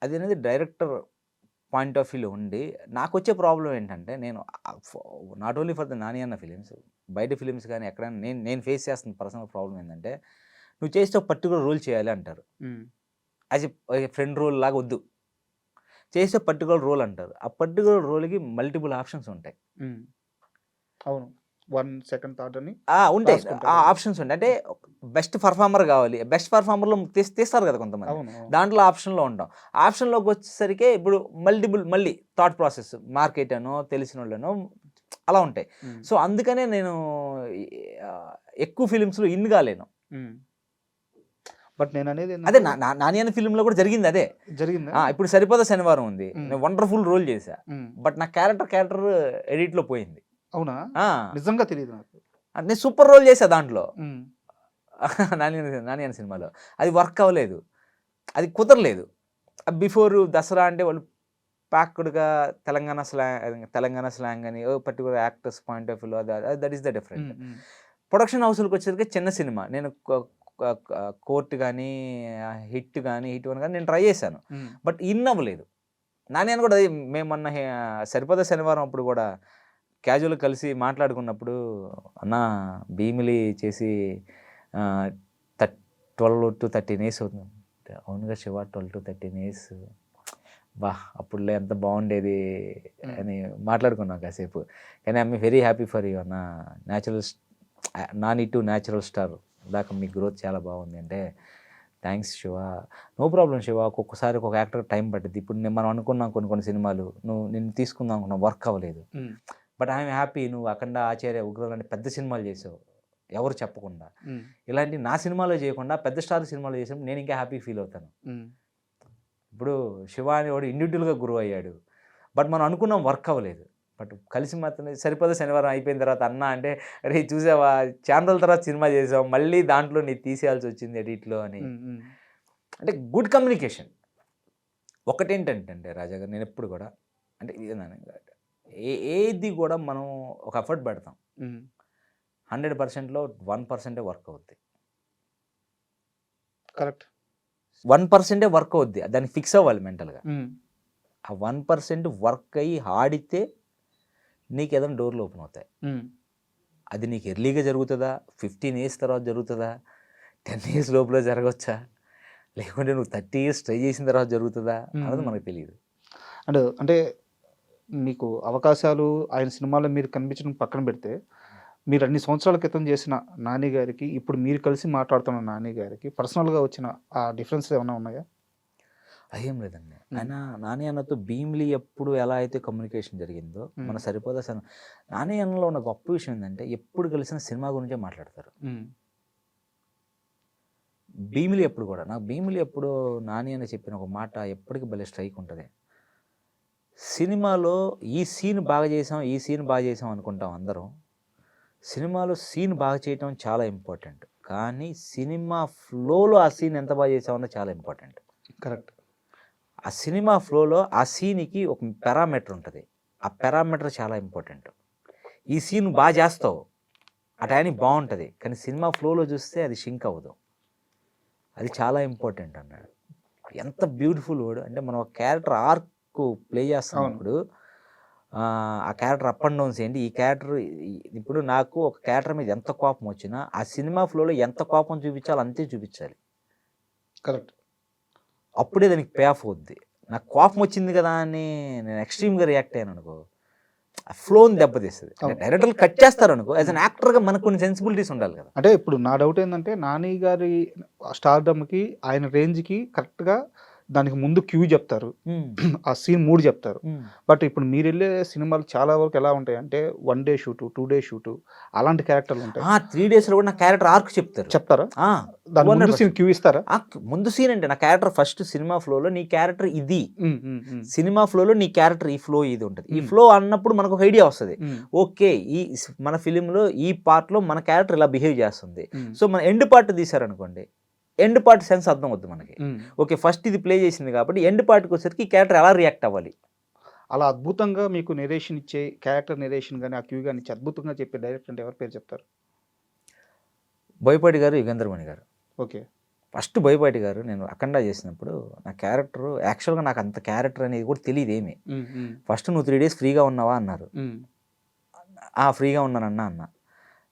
అది అనేది డైరెక్టర్ పాయింట్ ఆఫ్ వ్యూలో ఉండి నాకు వచ్చే ప్రాబ్లం ఏంటంటే నేను not only for the Nani అన్న ఫిలిమ్స్, బయట ఫిలిమ్స్ కానీ ఎక్కడైనా నేను ఫేస్ చేస్తున్న పర్సనల్ ప్రాబ్లం ఏంటంటే నువ్వు చేస్తే ఒక పర్టికులర్ రోల్ చేయాలి అంటారు. యాజ్ ఏ ఫ్రెండ్ రోల్ లాగా వద్దు, చేసే పర్టికులర్ రోల్ అంటారు. ఆ పర్టికులర్ రోల్కి మల్టిపుల్ ఆప్షన్స్ ఉంటాయి. అవును, 1 సెకండ్ థాట్ అని ఉంటాయి, రాసుకుంటారు. ఆ ఆప్షన్స్ ఉంటాయి. అంటే బెస్ట్ పర్ఫార్మర్ కావాలి, బెస్ట్ పర్ఫార్మర్లో తీస్తారు కదా కొంతమంది, అవును దాంట్లో ఆప్షన్లో ఉంటాం. ఆప్షన్లోకి వచ్చేసరికి ఇప్పుడు మళ్ళీ థాట్ ప్రాసెస్, మార్కెట్ అనో తెలిసిన వాళ్ళనో అలా ఉంటాయి. సో అందుకనే నేను ఆ, ఎక్కువ ఫిలిమ్స్లో ఇన్ కాలేను. బట్ నేను అనేది అదే నాని అనే ఫిలింలో కూడా జరిగింది అదే. జరిగింది. ఇప్పుడు సరిపోదా శనివారం ఉంది, నేను వండర్ఫుల్ రోల్ చేశా, బట్ నా క్యారెక్టర్ ఎడిట్లో పోయింది. అవునా, ఆ, నిజంగా తెలియదు నాకు. నేను సూపర్ రోల్ చేశా దాంట్లో నాని అనే సినిమాలో. అది వర్క్ అవ్వలేదు, అది కుదరలేదు. బిఫోర్ దసరా అంటే వాళ్ళు ప్యాక్డ్గా తెలంగాణ స్లాంగ్ అని పర్టికులర్ యాక్టర్స్ పాయింట్ ఆఫ్ వ్యూలో that is the different. Production హౌస్కి వచ్చేసరికి చిన్న సినిమా, నేను కోర్ట్ కానీ హిట్ 1 కానీ నేను ట్రై చేశాను, బట్ ఇన్ అవ్వలేదు. నాని అని కూడా మేము మొన్న సరిపోదా శనివారం అప్పుడు కూడా క్యాజువల్గా కలిసి మాట్లాడుకున్నప్పుడు, అన్న భీమిలి చేసి 12 to 13 years అవుతుంది. అవునుగా శివ, 12 to 13 years, బా అప్పుడులే ఎంత బాగుండేది అని మాట్లాడుకున్నాం కాసేపు. కానీ I'm very happy for you అన్న, నాని టు న్యాచురల్ స్టార్ దాకా మీ గ్రోత్ చాలా బాగుంది అంటే, thanks Shiva, no problem Shiva, ఒక్కొక్కసారి ఒక యాక్టర్ టైం పట్టింది. ఇప్పుడు మనం అనుకున్నాం కొన్ని సినిమాలు నిన్ను తీసుకుందాం అనుకున్నాం, వర్క్ అవ్వలేదు. బట్ ఐఎమ్ హ్యాపీ, నువ్వు అఖండ, ఆచార్య, ఉగ్రం లాంటి పెద్ద సినిమాలు చేసావు ఎవరు చెప్పకుండా. ఇలాంటి నా సినిమాలో చేయకుండా పెద్ద స్టార్ సినిమాలో చేసినప్పుడు నేను ఇంకా హ్యాపీ ఫీల్ అవుతాను. ఇప్పుడు శివ అని వాడు ఇండివిజువల్గా గ్రో అయ్యాడు, బట్ మనం అనుకున్నాం వర్క్ అవ్వలేదు. బట్ కలిసి మాత్రం సరిపోదా శనివారం అయిపోయిన తర్వాత అన్న అంటే, అరే చూసావా చాలా రోజుల తర్వాత సినిమా చేసావు, మళ్ళీ దాంట్లో నీ తీసేయాల్సి వచ్చింది ఎడిట్లో అని. అంటే గుడ్ కమ్యూనికేషన్. ఒకటేంటంటే రాజా గారు, నేను ఎప్పుడు కూడా అంటే ఏది కూడా మనం ఒక ఎఫర్ట్ పెడతాం, 100%లో 1% వర్క్ అవుద్ది. కరెక్ట్, 1% వర్క్ అవుద్ది, దాన్ని ఫిక్స్ అవ్వాలి మెంటల్గా. ఆ 1% వర్క్ అయ్యి ఆడితే నీకు ఏదైనా డోర్లు ఓపెన్ అవుతాయి. అది నీకు ఎర్లీగా జరుగుతుందా, 15 years తర్వాత జరుగుతుందా, 10 years లోపల జరగవచ్చా, లేకుంటే నువ్వు 30 years ట్రై చేసిన తర్వాత జరుగుతుందా అన్నది మనకు తెలియదు. అంటే మీకు అవకాశాలు ఆయన సినిమాలో మీరు కనిపించడం పక్కన పెడితే, మీరు అన్ని సంవత్సరాల క్రితం చేసిన నాని గారికి ఇప్పుడు మీరు కలిసి మాట్లాడుతున్న నాని గారికి పర్సనల్గా వచ్చిన ఆ డిఫరెన్స్ ఏమైనా ఉన్నాయా? అదేం లేదండి. ఆయన నాని అన్నతో భీమిలి ఎప్పుడు ఎలా అయితే కమ్యూనికేషన్ జరిగిందో మన సరిపోదా నాని అన్నలో ఉన్న గొప్ప విషయం ఏంటంటే ఎప్పుడు కలిసిన సినిమా గురించే మాట్లాడతారు. భీమిలి ఎప్పుడు కూడా నాకు భీమిలి ఎప్పుడు నాని అని చెప్పిన ఒక మాట ఎప్పటికీ భలే స్ట్రైక్ ఉంటుంది. సినిమాలో ఈ సీన్ బాగా చేసాం అనుకుంటాం అందరం. సినిమాలో సీన్ బాగా చేయటం చాలా ఇంపార్టెంట్, కానీ సినిమా ఫ్లోలో ఆ సీన్ ఎంత బాగా చేసామన్నది చాలా ఇంపార్టెంట్. కరెక్ట్. ఆ సినిమా ఫ్లోలో ఆ సీన్కి ఒక పారామీటర్ ఉంటుంది, ఆ పారామీటర్ చాలా ఇంపార్టెంట్. ఈ సీన్ బాగా చేస్తావు, ఆ టైంకి బాగుంటుంది, కానీ సినిమా ఫ్లోలో చూస్తే అది షింక్ అవ్వదు, అది చాలా ఇంపార్టెంట్ అన్నాడు. ఎంత బ్యూటిఫుల్ వర్డ్ అంటే, మనం ఒక క్యారెక్టర్ ఆర్క్ ప్లే చేస్తున్నప్పుడు ఆ క్యారెక్టర్ అప్ అండ్ డౌన్స్ ఏంటి, ఈ క్యారెక్టర్ ఇప్పుడు నాకు ఒక క్యారెక్టర్ మీద ఎంత కోపం వచ్చినా ఆ సినిమా ఫ్లోలో ఎంత కోపం చూపించాలో అంతే చూపించాలి. కరెక్ట్. అప్పుడే దానికి పే ఆఫ్ అవుద్ది. నాకు కోపం వచ్చింది కదా అని నేను ఎక్స్ట్రీమ్గా రియాక్ట్ అయ్యాను అనుకో, ఆ ఫ్లోని దెబ్బతీస్తుంది. డైరెక్టర్లు కట్ చేస్తారు అనుకో, యాజ్ అన్ యాక్టర్గా మనకు కొన్ని సెన్సిబిలిటీస్ ఉండాలి కదా. అంటే ఇప్పుడు నా డౌట్ ఏంటంటే, నాని గారి స్టార్డమ్కి ఆయన రేంజ్కి కరెక్ట్గా దానికి ముందు క్యూ చెప్తారు, ఆ సీన్ 3 చెప్తారు. బట్ ఇప్పుడు మీరు వెళ్ళే సినిమాలు చాలా వరకు ఎలా ఉంటాయి అంటే 1 day షూటు, 2 day షూటు, అలాంటి క్యారెక్టర్లు ఉంటాయి. 3 days లో కూడా నా క్యారెక్టర్ ఆర్క్ చెప్తారా? దాని ముందు సీన్ క్యూ ఇస్తారా? ముందు సీన్ అంటే నా క్యారెక్టర్ ఫస్ట్ సినిమా ఫ్లోలో నీ క్యారెక్టర్ ఇది, సినిమా ఫ్లోలో నీ క్యారెక్టర్ ఈ ఫ్లో ఇది ఉంటుంది. ఈ ఫ్లో అన్నప్పుడు మనకు ఒక ఐడియా వస్తుంది, ఓకే ఈ మన ఫిలింలో ఈ పార్ట్లో మన క్యారెక్టర్ ఇలా బిహేవ్ చేస్తుంది. సో మన ఎండ్ పార్ట్ తీసారనుకోండి, ఎండ్ పార్ట్ సెన్స్ అర్థం అవుతుంది మనకి. ఓకే ఫస్ట్ ఇది ప్లే చేసింది కాబట్టి ఎండ్ పార్ట్కి వచ్చేసరికి ఈ క్యారెక్టర్ ఎలా రియాక్ట్ అవ్వాలి. అలా అద్భుతంగా మీకు నెరేషన్ ఇచ్చే క్యారెక్టర్ నెరేషన్ కానీ ఆ క్యూ కానీ ఇచ్చే అద్భుతంగా చెప్పే డైరెక్టర్ అంటే ఎవరి పేరు చెప్తారు? బోయపాటి గారు, యుగేంద్రమణి గారు. ఓకే, ఫస్ట్ బోయపాటి గారు నేను అఖండ చేసినప్పుడు నా క్యారెక్టర్ యాక్చువల్గా నాకు అంత క్యారెక్టర్ అనేది కూడా తెలియదు ఏమి. ఫస్ట్ నువ్వు 3 days ఫ్రీగా ఉన్నావా అన్నారు. ఫ్రీగా ఉన్నానన్నా అన్న.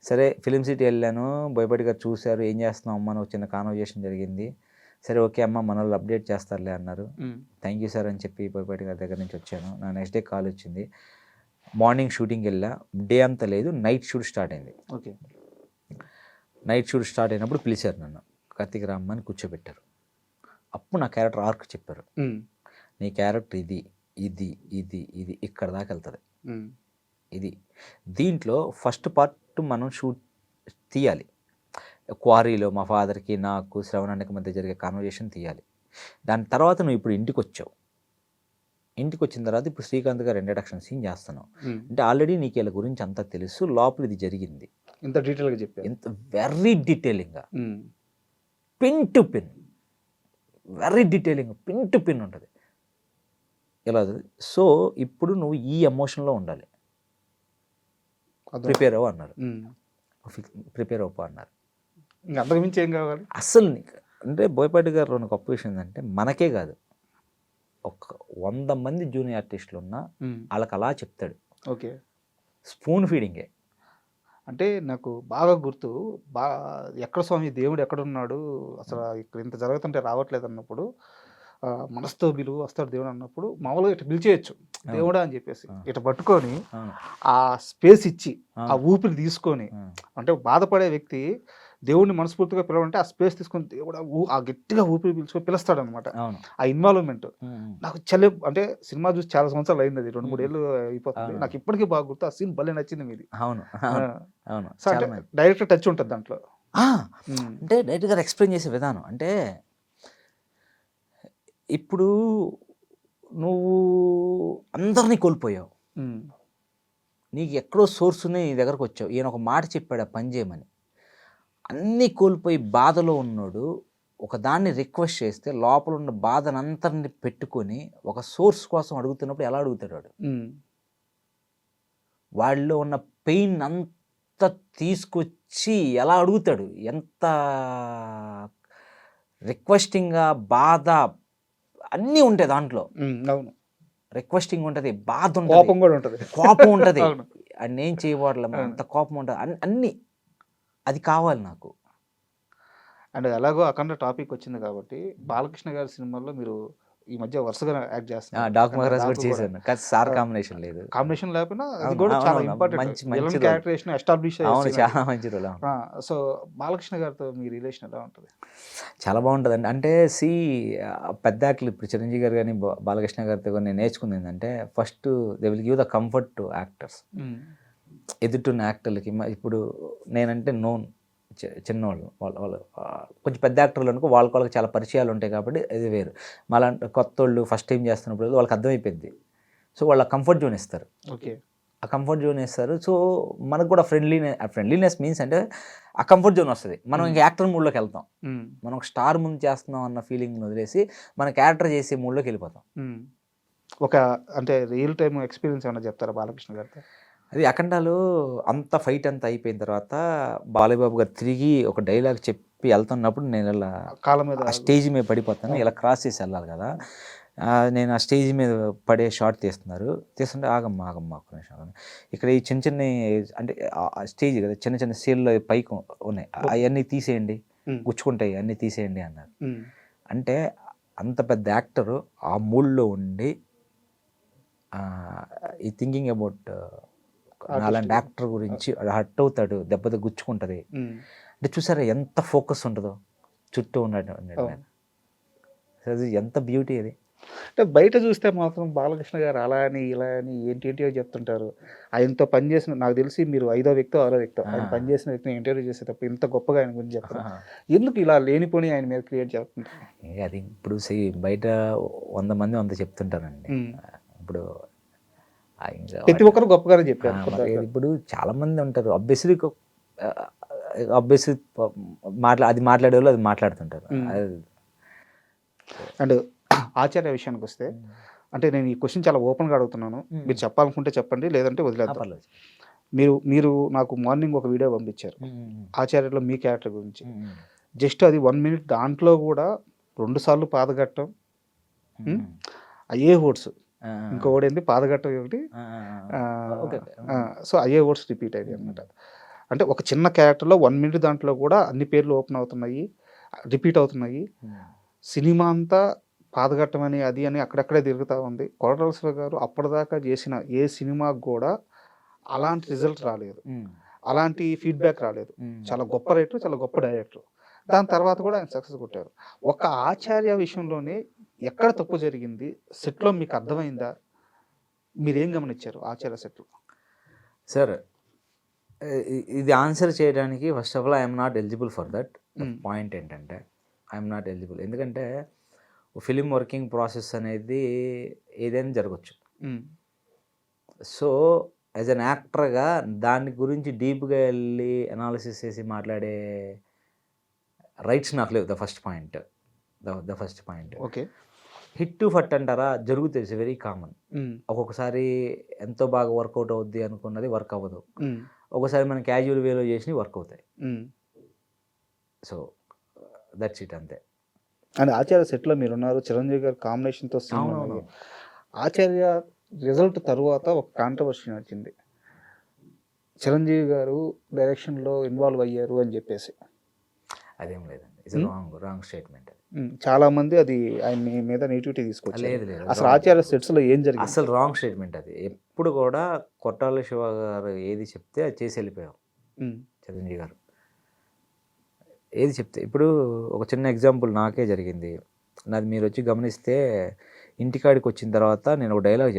సరే ఫిలిం సిటీ వెళ్ళాను, బోయపాటి గారు చూశారు, ఏం చేస్తున్నావు అమ్మ, ఒక చిన్న కాన్వర్జేషన్ జరిగింది. సరే ఓకే అమ్మ మన వాళ్ళు అప్డేట్ చేస్తారులే అన్నారు. థ్యాంక్ యూ సార్ అని చెప్పి బోయపాటి గారి దగ్గర నుంచి వచ్చాను. నా నెక్స్ట్ డే కాల్ వచ్చింది. మార్నింగ్ షూటింగ్కి వెళ్ళా, డే అంతా లేదు, నైట్ షూట్ స్టార్ట్ అయింది. ఓకే. నైట్ షూట్ స్టార్ట్ అయినప్పుడు పిలిచారు నన్ను, కార్తీక్ రామ్మని కూర్చోబెట్టారు. అప్పుడు నా క్యారెక్టర్ ఆర్క్ చెప్పారు. నీ క్యారెక్టర్ ఇది ఇది ఇది ఇది ఇక్కడ దాకా వెళ్తుంది, ఇది దీంట్లో ఫస్ట్ పార్ట్ మనం షూట్ తీయాలి. క్వారీలో మా ఫాదర్కి నాకు శ్రవణానికి మధ్య జరిగే కాన్వర్జేషన్ తీయాలి. దాని తర్వాత నువ్వు ఇప్పుడు ఇంటికి వచ్చావు, ఇంటికి వచ్చిన తర్వాత ఇప్పుడు శ్రీకాంత్ గారు ఇంట్రడక్షన్ సీన్ చేస్తున్నావు అంటే ఆల్రెడీ నీకు వీళ్ళ గురించి అంతా తెలుసు, లోపల ఇది జరిగింది, ఇంత డీటెయిల్గా చెప్పారు, ఎంత వెరీ డీటెయిలింగ్గా, pin to pin, very detailing, pin to pin ఉంటుంది ఇలా. సో ఇప్పుడు నువ్వు ఈ ఎమోషన్లో ఉండాలి, ప్రిపేర్ అవ్వ అన్నారు, ప్రిపేర్ అవ్వ అన్నారు. ఇంకా అంతకుమించి ఏం కావాలి అసలు అంటే బోయపాటి గారు ఒక గొప్ప విషయం ఏంటంటే మనకే కాదు, ఒక 100 మంది జూనియర్ ఆర్టిస్టులు ఉన్నా వాళ్ళకి అలా చెప్తాడు. ఓకే. స్పూన్ ఫీడింగే. అంటే నాకు బాగా గుర్తు, ఎక్కడ స్వామి దేవుడు ఎక్కడున్నాడు అసలు, ఇక్కడ ఇంత జరుగుతుంటే రావట్లేదు అన్నప్పుడు మనసుతో పిలువు వస్తాడు దేవుడు అన్నప్పుడు మామూలుగా ఇట్లా పిలిచేయచ్చు దేవుడా అని చెప్పేసి, ఇట్లా పట్టుకొని ఆ స్పేస్ ఇచ్చి ఆ ఊపిరి తీసుకొని, అంటే బాధపడే వ్యక్తి దేవుడిని మనస్ఫూర్తిగా పిలవాలంటే ఆ స్పేస్ తీసుకొని దేవుడు ఆ గట్టిగా ఊపిరి పీల్చుకొని పిలుస్తాడు అనమాట. ఆ ఇన్వాల్వ్మెంట్ నాకు అంటే సినిమా చూసి చాలా సంవత్సరాలు అయింది, అది 2-3 ఏళ్ళు అయిపోతుంది. నాకు ఇప్పటికీ బాగా గుర్తు, ఆ సీన్ భలే నచ్చింది మీది. డైరెక్ట్ టచ్ ఉంటుంది దాంట్లో. అంటే డైరెక్ట్ గారు ఎక్స్ప్లెయిన్ చేసే విధానం అంటే, ఇప్పుడు నువ్వు అందరినీ కోల్పోయావు, నీకు ఎక్కడో సోర్స్ ఉన్నాయి, నీ దగ్గరకు వచ్చావు, ఈయన ఒక మాట చెప్పాడు ఆ పని చేయమని. అన్నీ కోల్పోయి బాధలో ఉన్నాడు, ఒక దాన్ని రిక్వెస్ట్ చేస్తే లోపల ఉన్న బాధనంతరిని పెట్టుకొని ఒక సోర్స్ కోసం అడుగుతున్నప్పుడు ఎలా అడుగుతాడు వాడు? వాళ్ళలో ఉన్న పెయిన్ అంతా తీసుకొచ్చి ఎలా అడుగుతాడు? ఎంత రిక్వెస్టింగ్గా, బాధ అన్నీ ఉంటాయి దాంట్లో. అవును, రిక్వెస్టింగ్ ఉంటుంది, బాధ ఉంటుంది, కోపం ఉంటుంది, అన్నీ ఏం చేయబడలేము, అంత కోపం ఉంటుంది, అన్నీ అది కావాలి నాకు. అండ్ ఎలాగో అఖండ టాపిక్ వచ్చింది కాబట్టి బాలకృష్ణ గారి సినిమాల్లో మీరు ఈ మధ్య వరుసగా యాక్ట్ చేస్తున్నారు. డాక్ మహారాజ్ కూడా చేశాను, కానీ సార్ కాంబినేషన్ లేదు, కాంబినేషన్ లేకపోయినా అది కూడా చాలా ఇంపార్టెంట్, క్యారెక్టరేషన్ ఎస్టాబ్లిష్ చాలా మంచి రోల్. సో బాలకృష్ణ గారితో మీ రిలేషన్ ఎలా ఉంటుంది? చాలా బాగుంటుంది అండి. అంటే పెద్ద యాక్టర్లు ఇప్పుడు చిరంజీవి గారు కానీ బాలకృష్ణ గారితో కానీ నేను నేర్చుకుంది ఏంటంటే, first they will give the comfort to actors. ఎదుటిన్న యాక్టర్లకి ఇప్పుడు నేనంటే నోన్ చిన్నవాళ్ళు, వాళ్ళు కొంచెం పెద్ద యాక్టర్లు అనుకో, వాళ్ళకి చాలా పరిచయాలు ఉంటాయి కాబట్టి అది వేరు. మళ్ళీ కొత్త వాళ్ళు ఫస్ట్ టైం చేస్తున్నప్పుడు వాళ్ళకి అర్థమైపోయింది. సో వాళ్ళ కంఫర్ట్ జోన్ ఇస్తారు. ఓకే. ఆ కంఫర్ట్ జోన్ ఇస్తారు. సో మనకు కూడా ఫ్రెండ్లీనెస్ మీన్స్ అంటే ఆ కంఫర్ట్ జోన్ వస్తుంది. మనం ఇంకా యాక్టర్ మూడ్లోకి వెళ్తాం. మనం ఒక స్టార్ ముందు చేస్తున్నాం అన్న ఫీలింగ్ వదిలేసి మన క్యారెక్టర్ చేసే మూడ్లోకి వెళ్ళిపోతాం. ఒక అంటే రియల్ టైమ్ ఎక్స్పీరియన్స్ ఏమైనా చెప్తారా బాలకృష్ణ గారితో? అది అఖండాలో అంత ఫైట్ అంతా అయిపోయిన తర్వాత బాలయ్యబాబు గారు తిరిగి ఒక డైలాగ్ చెప్పి వెళ్తున్నప్పుడు నేను ఇలా కాళ్ళ మీద స్టేజ్ మీద పడిపోతాను, ఇలా క్రాస్ చేసి వెళ్ళాలి కదా, నేను ఆ స్టేజ్ మీద పడే షాట్ తీస్తుంటే ఆగమ్మా ఒక నిమిషం, ఇక్కడ ఈ చిన్న అంటే స్టేజ్ కదా, చిన్న సీన్లో పైకి ఉన్నాయి, అవన్నీ తీసేయండి, గుచ్చుకుంటాయి, అన్నీ తీసేయండి అన్నారు. అంటే అంత పెద్ద యాక్టరు ఆ మూడ్లో ఉండి ఈ థింకింగ్ అబౌట్ అలాంటి యాక్టర్ గురించి హర్ట్ అవుతాడు, దెబ్బతో గుచ్చుకుంటుంది అంటే చూసారా ఎంత ఫోకస్ ఉంటుందో చుట్టూ ఉన్నట్టు, అది ఎంత బ్యూటీ అది. అంటే బయట చూస్తే మాత్రం బాలకృష్ణ గారు అలా అని ఇలా అని ఏంటో చెప్తుంటారు. ఆయనతో పనిచేసిన, నాకు తెలిసి మీరు 5వ వ్యక్తి 6వ వ్యక్తి ఆయన పనిచేసిన వ్యక్తిని ఇంటర్వ్యూ చేసేటప్పుడు ఇంత గొప్పగా ఆయన గురించి చెప్తారు. ఎందుకు ఇలా లేనిపోని ఆయన మీద క్రియేట్ చేస్తుంటారు? అది ఇప్పుడు బయట 100 మంది 100 చెప్తుంటారండి. ఇప్పుడు ప్రతి ఒక్కరు గొప్పగానే చెప్పారు. ఇప్పుడు చాలా మంది ఉంటారు, అబ్వియస్లీ అది మాట్లాడే వాళ్ళు అది మాట్లాడుతుంటారు. అండ్ ఆచార్య విషయానికి వస్తే, అంటే నేను ఈ క్వశ్చన్ చాలా ఓపెన్గా అడుగుతున్నాను, మీరు చెప్పాలనుకుంటే చెప్పండి, లేదంటే వదిలేద్దాం. మీరు నాకు మార్నింగ్ ఒక వీడియో పంపించారు ఆచార్యలో మీ క్యారెక్టర్ గురించి. జస్ట్ అది 1 మినిట్ దాంట్లో కూడా 2 సార్లు పాదగట్టం, అయ్యే వర్డ్స్, ఇంకొకటి ఏంటి పాదగట్టం ఒకటి, ఓకే. సో అయ్యే వర్డ్స్ రిపీట్ అయ్యాయి అనమాట. అంటే ఒక చిన్న క్యారెక్టర్లో 1 మినిట్ దాంట్లో కూడా అన్ని పేర్లు ఓపెన్ అవుతున్నాయి, రిపీట్ అవుతున్నాయి. సినిమా అంతా పాదగట్టం అని అది అని అక్కడక్కడే తిరుగుతూ ఉంది. కొరటాల శివ గారు అప్పటిదాకా చేసిన ఏ సినిమాకు కూడా అలాంటి రిజల్ట్ రాలేదు, అలాంటి ఫీడ్బ్యాక్ రాలేదు. చాలా గొప్ప రైటర్, చాలా గొప్ప డైరెక్టర్. దాని తర్వాత కూడా ఆయన సక్సెస్ కొట్టారు. ఒక ఆచార్య విషయంలోనే ఎక్కడ తప్పు జరిగింది సెట్లో మీకు అర్థమైందా? మీరేం గమనించారు ఆచార్య సెట్లో? సార్, ఇది ఆన్సర్ చేయడానికి first of all I'm not eligible for that. Point ఏంటంటే ఐఎమ్ నాట్ ఎలిజిబుల్. ఎందుకంటే ఫిలిం వర్కింగ్ ప్రాసెస్ అనేది ఏదైనా జరగచ్చు. సో యాజ్ అన్ యాక్టర్గా దాని గురించి డీప్గా వెళ్ళి అనాలిసిస్ చేసి మాట్లాడే రైట్స్ నాకు లేవు. The first point. Okay. Hit to ఫట్ అంటారా, జరుగుతుంది. It's very common. ఒక్కొక్కసారి ఎంతో బాగా వర్కౌట్ అవుద్ది అనుకున్నది వర్క్ అవ్వదు. ఒకసారి మనం క్యాజువల్ వేలో చేసినవి వర్క్ అవుతాయి. సో దట్స్ ఇట్, అంతే. అండ్ ఆచార్య సెట్లో మీరున్నారు, చిరంజీవి గారు కాంబినేషన్తో ఆచార్య రిజల్ట్ తర్వాత ఒక కాంట్రవర్సీ నడిచింది. చిరంజీవి గారు డైరెక్షన్లో ఇన్వాల్వ్ అయ్యారు అని చెప్పేసి. అదేం లేదండి, ఇట్స్ రాంగ్ స్టేట్మెంట్. చాలా మంది అది ఆయన మీద నెగిటివిటీ తీసుకొచ్చారు. లేదు, అసలు ఆచార్య సెట్స్లో ఏం జరిగింది? అసలు రాంగ్ స్టేట్మెంట్ అది. ఎప్పుడు కూడా కొట్టాల శివ గారు ఏది చెప్తే అది చేసి వెళ్ళిపోయాం. చిరంజీవి గారు ఏది చెప్తే, ఇప్పుడు ఒక చిన్న ఎగ్జాంపుల్ నాకే జరిగింది. నాది మీరు వచ్చి గమనిస్తే, ఇంటికాడికి వచ్చిన తర్వాత నేను ఒక డైలాగ్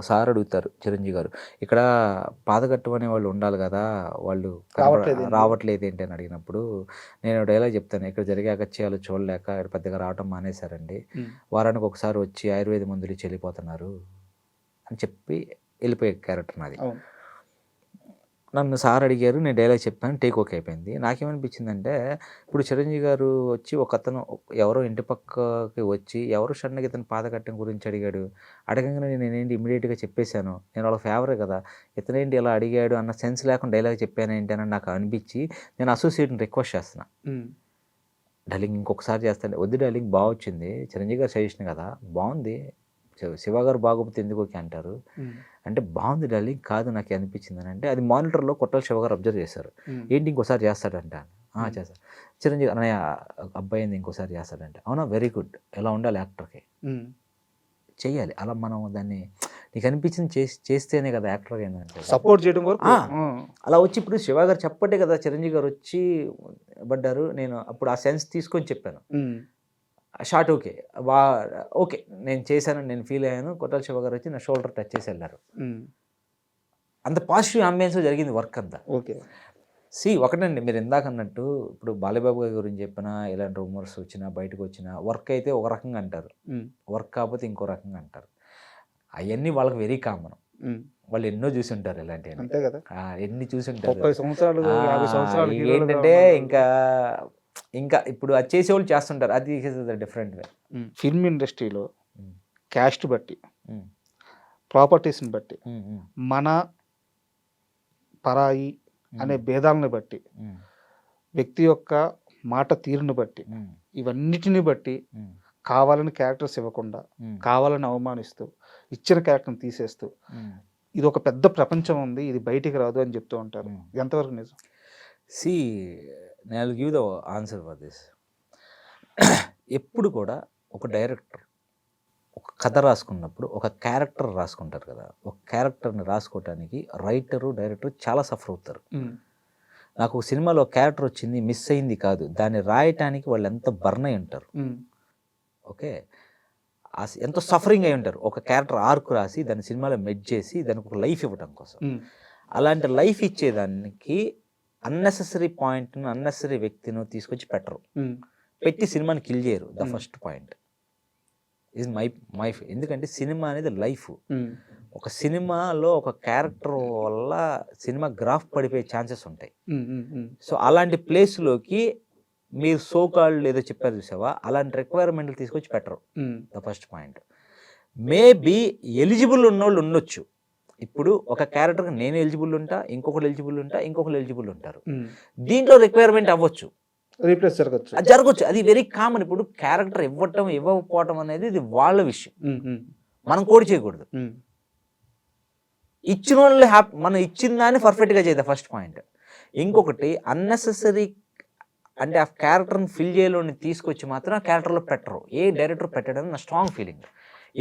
సార్ అడుగుతారు చిరంజీవి గారు, ఇక్కడ పాదగట్టం అనే వాళ్ళు ఉండాలి కదా, వాళ్ళు రావట్లేదు ఏంటి అని అడిగినప్పుడు నేను డైలాగ్ చెప్తాను, ఇక్కడ జరిగే అగత్యాలు చూడలేక ఇక్కడ పెద్దగా రావటం మానేశారండి, వారానికి ఒకసారి వచ్చి ఆయుర్వేద మందులు ఇచ్చి వెళ్ళిపోతున్నారు అని చెప్పి వెళ్ళిపోయే క్యారెక్టర్ నాది. నన్ను సార్ అడిగారు, నేను డైలాగ్ చెప్పాను, టేక్ ఓకే అయిపోయింది. నాకేమనిపించిందంటే, ఇప్పుడు చిరంజీవి గారు వచ్చి ఒక అతను ఎవరో ఇంటి పక్కకి వచ్చి ఎవరు సడన్గా ఇతను పాదగట్టం గురించి అడిగాడు, అడగంగానే నేనేంటి ఇమీడియట్గా చెప్పేశాను, నేను వాళ్ళ ఫేవరే కదా, ఇతనేంటి ఇలా అడిగాడు అన్న సెన్స్ లేకుండా డైలాగ్ చెప్పాను ఏంటి అని నాకు అనిపించి నేను అసోసియేట్ని రిక్వెస్ట్ చేస్తున్నా, డార్లింగ్ ఇంకొకసారి చేస్తాను. వద్దు డార్లింగ్, బాగా వచ్చింది, చిరంజీవి గారు సజెషన్ కదా, బాగుంది, శివ గారు బాగోపోతే ఎందుకు ఓకే అంటారు అంటే, బాగుంది డార్లింగ్, కాదు నాకు అనిపించింది అని అంటే, అది మానిటర్లో కొట్టాల శివ గారు అబ్జర్వ్ చేశారు. ఏంటి ఇంకోసారి చేస్తాడంట? చేస్తాడు. చిరంజీవి అన్నయ్య అబ్బాయి ఏంది ఇంకోసారి చేస్తాడంటే, అవునా, వెరీ గుడ్, ఎలా ఉండాలి యాక్టర్కి, చెయ్యాలి అలా. మనం దాన్ని నీకు అనిపించింది చేస్తేనే కదా యాక్టర్గా ఏంటంటే సపోర్ట్ చేయడం వరకు అలా వచ్చి, ఇప్పుడు శివ గారు చెప్పట్టే కదా చిరంజీవి గారు వచ్చి పడ్డారు. నేను అప్పుడు ఆ సెన్స్ తీసుకొని చెప్పాను, షార్ట్ ఓకే, ఓకే నేను చేశానని నేను ఫీల్ అయ్యాను. కొట్టాల శివ గారు వచ్చి నా షోల్డర్ టచ్ చేసి వెళ్ళారు. అంత పాజిటివ్ అంబియన్స్ జరిగింది వర్క్ అంతా. ఓకే. ఒకటండి, మీరు ఇందాక అన్నట్టు ఇప్పుడు బాలయ్యబాబు గారి గురించి చెప్పినా, ఇలాంటి రూమర్స్ వచ్చినా బయటకు వచ్చినా, వర్క్ అయితే ఒక రకంగా అంటారు, వర్క్ కాకపోతే ఇంకో రకంగా అంటారు. అవన్నీ వాళ్ళకి వెరీ కామన్. వాళ్ళు ఎన్నో చూసి ఉంటారు ఇలాంటివి, ఎన్ని చూసి ఉంటారు. ఏంటంటే ఇంకా ఇప్పుడు అది చేసేవాళ్ళు చేస్తుంటారు, అది డిఫరెంట్ వే. ఫిల్మ్ ఇండస్ట్రీలో క్యాస్ట్ బట్టి, ప్రాపర్టీస్ని బట్టి, మన పరాయి అనే భేదాలను బట్టి, వ్యక్తి యొక్క మాట తీరును బట్టి, ఇవన్నిటిని బట్టి కావాలని క్యారెక్టర్స్ ఇవ్వకుండా, కావాలని అవమానిస్తూ, ఇచ్చిన క్యారెక్టర్ని తీసేస్తూ, ఇది ఒక పెద్ద ప్రపంచం ఉంది, ఇది బయటికి రాదు అని చెప్తూ ఉంటారు. ఎంతవరకు నిజం? నేను give the answer for this. ఎప్పుడు కూడా ఒక డైరెక్టర్ ఒక కథ రాసుకున్నప్పుడు ఒక క్యారెక్టర్ రాసుకుంటారు కదా, ఒక క్యారెక్టర్ని రాసుకోవటానికి రైటరు డైరెక్టర్ చాలా సఫర్ అవుతారు. నాకు ఒక సినిమాలో క్యారెక్టర్ వచ్చింది, మిస్ అయింది కాదు, దాన్ని రాయటానికి వాళ్ళు ఎంత బర్న్ అయి ఉంటారు. ఓకే, ఎంతో సఫరింగ్ అయి ఉంటారు. ఒక క్యారెక్టర్ ఆర్క్ రాసి దాన్ని సినిమాలో మెడ్ చేసి దానికి ఒక లైఫ్ ఇవ్వటం కోసం. అలాంటి లైఫ్ ఇచ్చేదానికి అన్నెసెసరీ పాయింట్ను, అన్నెసరీ వ్యక్తిను తీసుకొచ్చి పెట్టరు, పెట్టి సినిమాని కిల్ చేయరు. The first point is my ఎందుకంటే సినిమా అనేది లైఫ్. ఒక సినిమాలో ఒక క్యారెక్టర్ వల్ల సినిమా గ్రాఫ్ పడిపోయే ఛాన్సెస్ ఉంటాయి. సో అలాంటి ప్లేస్లోకి మీరు సోకాళ్ళు ఏదో చెప్పారు చూసావా, అలాంటి రిక్వైర్మెంట్లు తీసుకొచ్చి పెట్టరు. The first point. Maybe eligible ఉన్నోళ్ళు ఉండొచ్చు. ఇప్పుడు ఒక క్యారెక్టర్కి నేను ఎలిజిబుల్ ఉంటా, ఇంకొకరు ఎలిజిబుల్ ఉంటా, ఇంకొకరు ఎలిజిబుల్ ఉంటారు. దీంట్లో రిక్వైర్మెంట్ అవ్వచ్చు. రీప్లేస్ జరగచ్చు. అది జరగచ్చు, అది వెరీ కామన్. ఇప్పుడు క్యారెక్టర్ ఇవ్వటం ఇవ్వకపోవటం అనేది ఇది వాళ్ళ విషయం, మనం కోడి చేయకూడదు. ఇచ్చిన వాళ్ళు హ్యాపీ, మనం ఇచ్చిన దాన్ని పర్ఫెక్ట్గా చేద్దాం ఫస్ట్ పాయింట్. ఇంకొకటి అన్నెసెసరీ అంటే ఆ క్యారెక్టర్ని ఫిల్ చేయలోని తీసుకొచ్చి మాత్రం ఆ క్యారెక్టర్లో పెట్టరు, ఏ డైరెక్టర్ పెట్టడం నా స్ట్రాంగ్ ఫీలింగ్.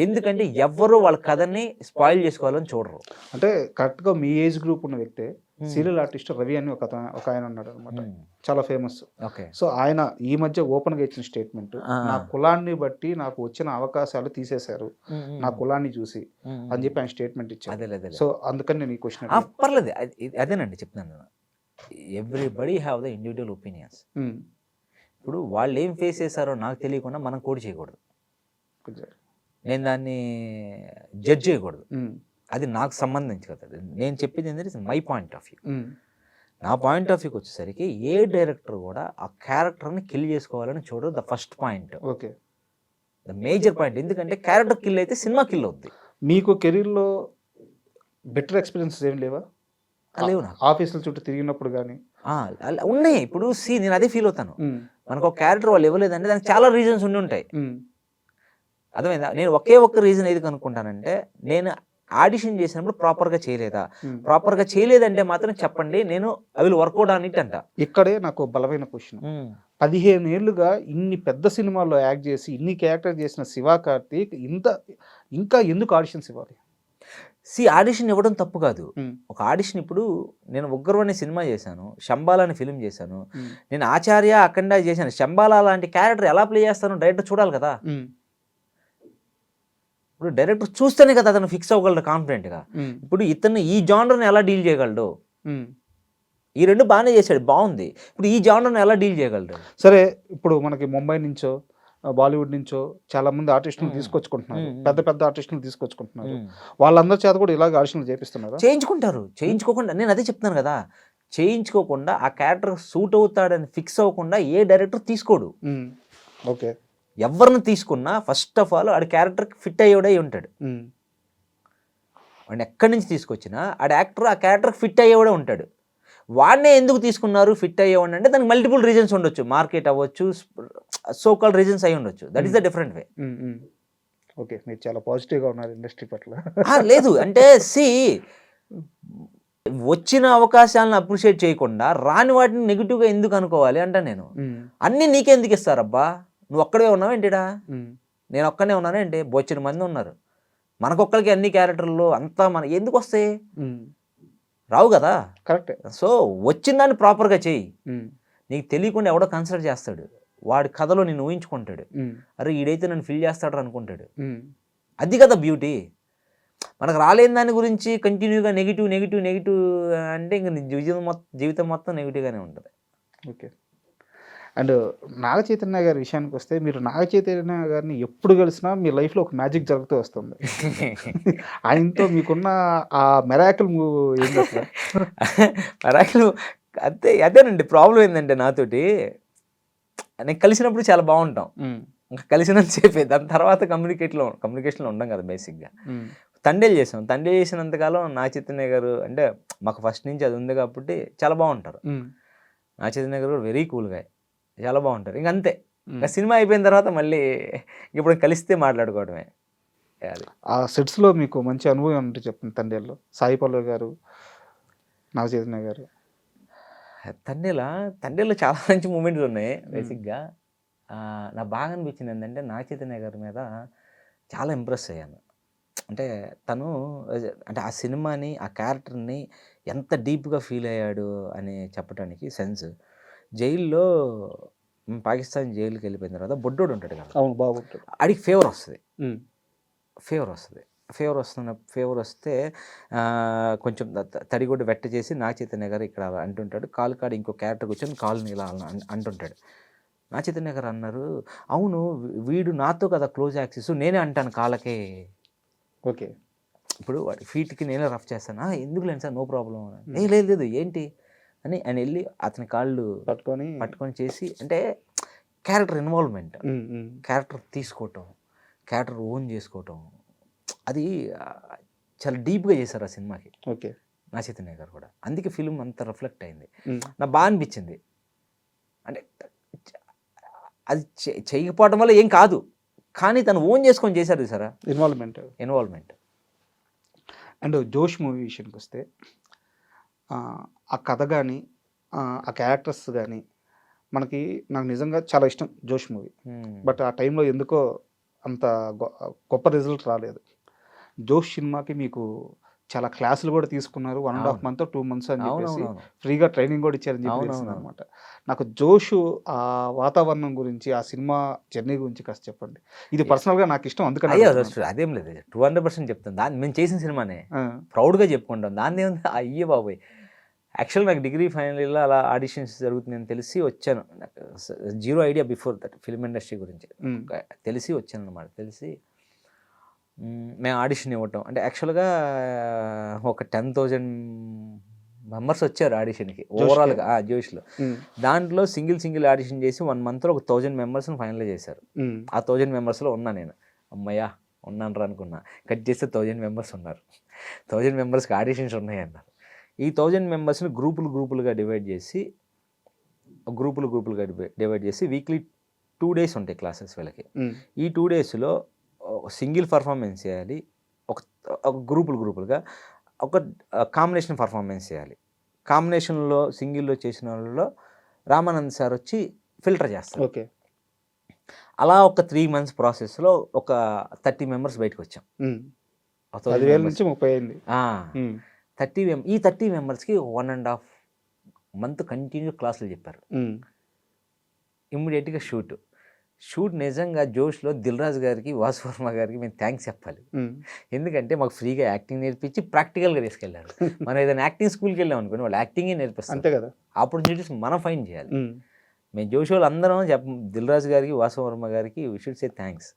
ఎందుకంటే ఎవ్వరు వాళ్ళ కథని స్పాయిల్ చేసుకోవాలని చూడరు. అంటే కరెక్ట్గా మీ ఏజ్ గ్రూప్ ఉన్న వ్యక్తే సీరియల్ ఆర్టిస్ట్ రవి అని ఒక ఆయన ఉన్నాడు అనమాట, చాలా ఫేమస్. ఓకే. సో ఆయన ఈ మధ్య ఓపెన్గా ఇచ్చిన స్టేట్మెంట్, నా కులాన్ని బట్టి నాకు వచ్చిన అవకాశాలు తీసేశారు నా కులాన్ని చూసి అని చెప్పి ఆయన స్టేట్మెంట్ ఇచ్చారు. సో అందుకని నేను ఈ క్వశ్చన్ పర్లేదు, అదేనండి చెప్తున్నాను. Everybody have the individual opinions. ఇప్పుడు వాళ్ళు ఏం ఫేస్ చేశారో నాకు తెలియకుండా మనం కోడి చేయకూడదు, నేను దాన్ని జడ్జ్ చేయకూడదు, అది నాకు సంబంధించి కదా. నేను చెప్పేది ఏంటంటే మై పాయింట్ ఆఫ్ వ్యూ. నా పాయింట్ ఆఫ్ వ్యూకి వచ్చేసరికి ఏ డైరెక్టర్ కూడా ఆ క్యారెక్టర్ని కిల్ చేసుకోవాలని చూడదు. The first point, okay, the major point. ఎందుకంటే క్యారెక్టర్ కిల్ అయితే సినిమా కిల్ అవుద్ది. మీకు కెరీర్లో బెటర్ ఎక్స్పీరియన్సెస్ ఏం లేవా? లేవు నాకు. ఆఫీసుల చుట్టూ తిరిగినప్పుడు కానీ ఉన్నాయి. ఇప్పుడు నేను అదే ఫీల్ అవుతాను, మనకు ఒక క్యారెక్టర్ వాళ్ళు ఇవ్వలేదంటే దానికి చాలా రీజన్స్ ఉండి ఉంటాయి. అర్థమైందా? నేను ఒక్క రీజన్ ఏది కనుక్కుంటానంటే, నేను ఆడిషన్ చేసినప్పుడు ప్రాపర్గా చేయలేదా, ప్రాపర్గా చేయలేదంటే మాత్రం చెప్పండి, నేను అవి వర్కౌట్ అన్నిటి అంట. ఇక్కడే నాకు బలమైన క్వశ్చన్, 15 ఏళ్ళుగా ఇన్ని పెద్ద సినిమాల్లో యాక్ట్ చేసి ఇన్ని క్యారెక్టర్ చేసిన శివ కార్తీక్ ఇంకా ఎందుకు ఆడిషన్స్ ఇవ్వాలి? ఆడిషన్ ఇవ్వడం తప్పు కాదు. ఒక ఆడిషన్, ఇప్పుడు నేను ఉగ్రం అనే సినిమా చేశాను, శంబాల అనే ఫిల్మ్ చేశాను, నేను ఆచార్య అఖండ చేశాను. శంబాల లాంటి క్యారెక్టర్ ఎలా ప్లే చేస్తాను డైరెక్టర్ చూడాలి కదా. ఇప్పుడు డైరెక్టర్ చూస్తేనే కదా అతను ఫిక్స్ అవ్వగలడు కాన్ఫిడెంట్గా. ఇప్పుడు ఇతను ఈ జానర్ని ఎలా డీల్ చేయగలడు, ఈ రెండు బాగానే చేశాడు, బాగుంది. ఇప్పుడు ఈ జానర్ని ఎలా డీల్ చేయగలడు? సరే, ఇప్పుడు మనకి ముంబై నుంచో బాలీవుడ్ నుంచో చాలా మంది ఆర్టిస్టులు తీసుకొచ్చుకుంటున్నారు, పెద్ద పెద్ద ఆర్టిస్టులు తీసుకొచ్చుకుంటున్నారు. వాళ్ళందరి చేత కూడా ఇలాగ ఆడిషన్లు చేపిస్తున్నారు, చేయించుకుంటారు. చేయించుకోకుండా, నేను అదే చెప్తున్నాను కదా, చేయించుకోకుండా ఆ క్యారెక్టర్ సూట్ అవుతాడని ఫిక్స్ అవ్వకుండా ఏ డైరెక్టర్ తీసుకోడు. ఓకే, ఎవరిని తీసుకున్నా ఫస్ట్ ఆఫ్ ఆల్ ఆడి క్యారెక్టర్కి ఫిట్ అయ్యేవాడే ఉంటాడు. వాడిని ఎక్కడి నుంచి తీసుకొచ్చినా ఆడ యాక్టర్ ఆ క్యారెక్టర్కి ఫిట్ అయ్యేవాడే ఉంటాడు. వాడినే ఎందుకు తీసుకున్నారు ఫిట్ అయ్యేవాడిని అంటే దానికి మల్టిపుల్ రీజన్స్ ఉండొచ్చు, మార్కెట్ అవ్వచ్చు, సో కాల్డ్ రీజన్స్ అయి ఉండొచ్చు. That is the different way. Okay, మీరు చాలా పాజిటివ్గా ఉన్నారు ఇండస్ట్రీ పట్ల. లేదు అంటే వచ్చిన అవకాశాలను అప్రిషియేట్ చేయకుండా రాని వాటిని నెగిటివ్గా ఎందుకు అనుకోవాలి అంట నేను. అన్నీ నీకెందుకు ఇస్తారబ్బా, నువ్వు ఒక్కడే ఉన్నావు ఏంటిడా, నేను ఒక్కనే ఉన్నాను ఏంటి, బొచ్చిన మంది ఉన్నారు, మనకొక్కరికి అన్ని క్యారెక్టర్లు అంతా మన ఎందుకు వస్తాయి, రావు కదా. కరెక్ట్. సో వచ్చిన దాన్ని ప్రాపర్గా చెయ్యి, నీకు తెలియకుండా ఎవడో కన్సిడర్ చేస్తాడు, వాడి కథలో నేను ఊహించుకుంటాడు, అరే ఈడైతే నన్ను ఫిల్ చేస్తాడు అనుకుంటాడు. అది కదా బ్యూటీ. మనకు రాలేని దాని గురించి కంటిన్యూగా నెగిటివ్ నెగిటివ్ నెగిటివ్ అంటే ఇంక జీవితం మొత్తం నెగిటివ్గానే ఉంటుంది. ఓకే. అండ్ నాగ చైతన్య గారి విషయానికి వస్తే, మీరు నాగ చైతన్య గారిని ఎప్పుడు కలిసినా మీ లైఫ్లో ఒక మ్యాజిక్ జరుగుతూ వస్తుంది. ఆయనతో మీకున్న ఆ మెరాకిల్ ఏంటి అసలు? మెరాకిల్ అదేనండి. ప్రాబ్లం ఏంటంటే నాతోటి నేను కలిసినప్పుడు చాలా బాగుంటాం, ఇంకా కలిసినంత చెప్పే, దాని తర్వాత కమ్యూనికేషన్లో ఉండం కదా బేసిక్గా. తండేలు చేసినంతకాలం నాగ చైతన్య గారు అంటే మాకు ఫస్ట్ నుంచి అది ఉంది కాబట్టి చాలా బాగుంటారు. నాగ చైతన్య గారు వెరీ కూల్గా చాలా బాగుంటారు. ఇంక అంతే, ఇంకా సినిమా అయిపోయిన తర్వాత మళ్ళీ ఇప్పుడు కలిస్తే మాట్లాడుకోవడమే. అది ఆ సెట్స్లో మీకు మంచి అనుభవం అంటే చెప్పండి. తండేల్లో సాయి పల్లవి గారు, నాగ చైతన్య గారు. తండేల్లో చాలా మంచి మూమెంట్స్ ఉన్నాయి. బేసిక్గా నాకు బాగా అనిపించింది ఏంటంటే నాగ చైతన్య గారి మీద చాలా ఇంప్రెస్ అయ్యాను. అంటే తను అంటే ఆ సినిమాని ఆ క్యారెక్టర్ని ఎంత డీప్గా ఫీల్ అయ్యాడు అని చెప్పడానికి సెన్స్. జైల్లో పాకిస్తాన్ జైలుకి వెళ్ళిపోయిన తర్వాత బొడ్డోడు ఉంటాడు కదా, అవును, బాగుంటాడు. ఆడికి ఫేవర్ వస్తే కొంచెం తడిగుడ్డ వెట్ట చేసి నాగ చైతన్య గారు ఇక్కడ అంటుంటాడు, కాలు కాడు ఇంకో క్యారెక్టర్ కూర్చొని కాలుని ఇలా అంటుంటాడు. నాగ చైతన్య గారు అన్నారు, అవును వీడు నాతో కదా క్లోజ్ యాక్సెస్, నేనే అంటాను కాళ్ళకే. ఓకే, ఇప్పుడు వాడి ఫీట్కి నేనే రఫ్ చేస్తాను, ఎందుకు లేని సార్, నో ప్రాబ్లం. లేదు ఏంటి అని ఆయన వెళ్ళి అతని కాళ్ళు పట్టుకొని చేసి, అంటే క్యారెక్టర్ ఇన్వాల్వ్మెంట్, క్యారెక్టర్ తీసుకోవటం, క్యారెక్టర్ ఓన్ చేసుకోవటం, అది చాలా డీప్గా చేశారు ఆ సినిమాకి. ఓకే, నా చైతన్య గారు కూడా. అందుకే ఫిల్మ్ అంత రిఫ్లెక్ట్ అయింది. నాకు బాగా అనిపించింది. అంటే అది చేయకపోవడం వల్ల ఏం కాదు, కానీ తను ఓన్ చేసుకొని చేశారు సార్ ఇన్వాల్వ్మెంట్. అండ్ జోష్ మూవీ విషయానికి వస్తే ఆ కథ కానీ ఆ క్యారెక్టర్స్ కానీ నాకు నిజంగా చాలా ఇష్టం జోష్ మూవీ. బట్ ఆ టైంలో ఎందుకో అంత గొప్ప రిజల్ట్ రాలేదు. జోష్ సినిమాకి మీకు చాలా క్లాసులు కూడా తీసుకున్నారు, 1.5 month 2 months అని చెప్పేసి ఫ్రీగా ట్రైనింగ్ కూడా ఇచ్చారని చెప్పేసి అనమాట. నాకు జోషు ఆ వాతావరణం గురించి, ఆ సినిమా జర్నీ గురించి కాస్త చెప్పండి. ఇది పర్సనల్గా నాకు ఇష్టం, అందుకని అదేం లేదు, 200% చెప్తాను. దాన్ని మేము చేసిన సినిమానే ప్రౌడ్గా చెప్పుకుంటాం, దాన్ని ఏముంది అయ్యే బాబోయ్. యాక్చువల్ నాకు డిగ్రీ ఫైనల్ ఇయర్లో అలా ఆడిషన్స్ జరుగుతుందని తెలిసి వచ్చాను. నాకు zero idea before that film industry గురించి తెలిసి వచ్చాను అనమాట. తెలిసి మేము ఆడిషన్ ఇవ్వటం అంటే యాక్చువల్గా ఒక 10,000 మెంబర్స్ వచ్చారు ఆడిషన్కి ఓవరాల్గా జోష్లో. దాంట్లో సింగిల్ ఆడిషన్ చేసి 1 monthలో ఒక 1000 మెంబర్స్ని ఫైనల్ చేశారు. ఆ 1000 మెంబర్స్లో ఉన్నా నేను. అమ్మయ్యా ఉన్నాను రా అనుకున్నా. కట్ చేస్తే 1000 మెంబర్స్ ఉన్నారు. 1000 మెంబర్స్కి ఆడిషన్స్ ఉన్నాయి అన్నారు. ఈ 1000 మెంబర్స్ని గ్రూపులుగా డివైడ్ చేసి వీక్లీ 2 days ఉంటాయి క్లాసెస్ వీళ్ళకి. ఈ 2 daysలో సింగిల్ పర్ఫార్మెన్స్ చేయాలి, ఒక గ్రూపులుగా ఒక కాంబినేషన్ పర్ఫార్మెన్స్ చేయాలి. కాంబినేషన్లో సింగిల్లో చేసిన వాళ్ళలో రామానంద్ సార్ వచ్చి ఫిల్టర్ చేస్తారు. ఓకే, అలా ఒక 3 months ప్రాసెస్లో ఒక 30 members బయటకు వచ్చాం. 10,000 నుంచి 30 అయింది. 30 మెంబర్స్కి 1.5 month కంటిన్యూ క్లాసులు చెప్పారు. ఇమ్మీడియట్గా షూట్ నిజంగా జోష్లో దిల్ రాజు గారికి, వాసు వర్మ గారికి మేము థ్యాంక్స్ చెప్పాలి. ఎందుకంటే మాకు ఫ్రీగా యాక్టింగ్ నేర్పించి ప్రాక్టికల్గా తీసుకెళ్లారు. మనం ఏదైనా యాక్టింగ్ స్కూల్కి వెళ్ళాం అనుకోండి, వాళ్ళు యాక్టింగే నేర్పిస్తారు. అంతే కదా, ఆపర్చునిటీస్ మనం ఫైండ్ చేయాలి. మేము జోష్ వాళ్ళు అందరం దిల్ రాజు గారికి, వాసు వర్మ గారికి we should say thanks.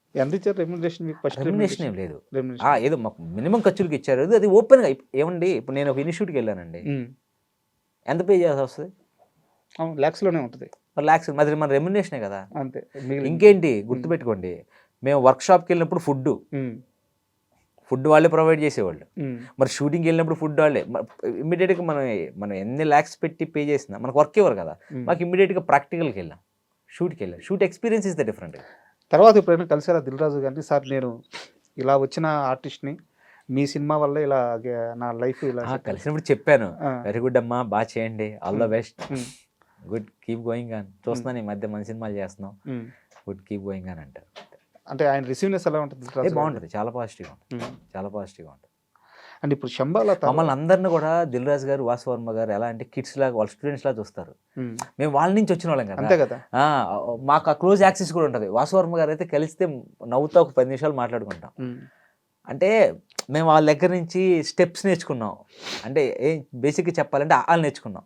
Remuneration ఏం లేదు, ఏదో మాకు మినిమం ఖర్చులకి ఇచ్చారు. అది ఓపెన్గా ఏమండి, ఇప్పుడు నేను ఒక ఇన్స్టిట్యూట్కి వెళ్ళానండి, ఎంత పే చేయాల్సి వస్తుంది? ల్యాక్స్లోనే ఉంటుంది. ల్యాక్స్ మరి మన రెమ్యునరేషనే కదా. అంతే. ఇంకేంటి గుర్తుపెట్టుకోండి, మేము వర్క్షాప్కి వెళ్ళినప్పుడు ఫుడ్ వాళ్ళే ప్రొవైడ్ చేసేవాళ్ళు. మరి షూటింగ్కి వెళ్ళినప్పుడు ఫుడ్ వాళ్ళే. ఇమ్మీడియట్గా మనం ఎన్ని ల్యాక్స్ పెట్టి పే చేసినా మనకు వర్క్ ఇవ్వరు కదా. మాకు ఇమ్మీడియట్గా ప్రాక్టికల్కి వెళ్ళాం, shoot experience is the different. తర్వాత ఎప్పుడైనా కలిసారా దిల్ రాజు గారిని? సార్ నేను ఇలా వచ్చిన ఆర్టిస్ట్ని, మీ సినిమా వల్ల ఇలా నా లైఫ్ ఇలా. కలిసినప్పుడు చెప్పాను, వెరీ గుడ్ అమ్మా, బాగా చేయండి, all the best, good, keep going on. చూస్తున్నాను ఈ మధ్య మంచి సినిమాలు చేస్తున్నాం, గుడ్, కీప్ గోయింగ్ ఆన్ అంటారు. అంటే ఆయన రిసీవ్నెస్ ఎలా ఉంటుంది? బాగుంటుంది, చాలా పాజిటివ్గా ఉంటుంది. అండ్ ఇప్పుడు శంబాల మమ్మల్ని అందరిని కూడా దిల్ రాజు గారు, వాసు వర్మ గారు ఎలా అంటే కిడ్స్ లాగా, వాళ్ళ స్టూడెంట్స్ లాగా చూస్తారు. మేము వాళ్ళ నుంచి వచ్చిన వాళ్ళం అంతే కదా. మాకు ఆ క్లోజ్ యాక్సెస్ కూడా ఉంటుంది. వాసు వర్మ గారు అయితే కలిస్తే నవ్వుతా ఒక 10 నిమిషాలు మాట్లాడుకుంటాం. అంటే మేము వాళ్ళ దగ్గర నుంచి స్టెప్స్ నేర్చుకున్నాం. అంటే బేసిక్గా చెప్పాలంటే ఆలు నేర్చుకున్నాం,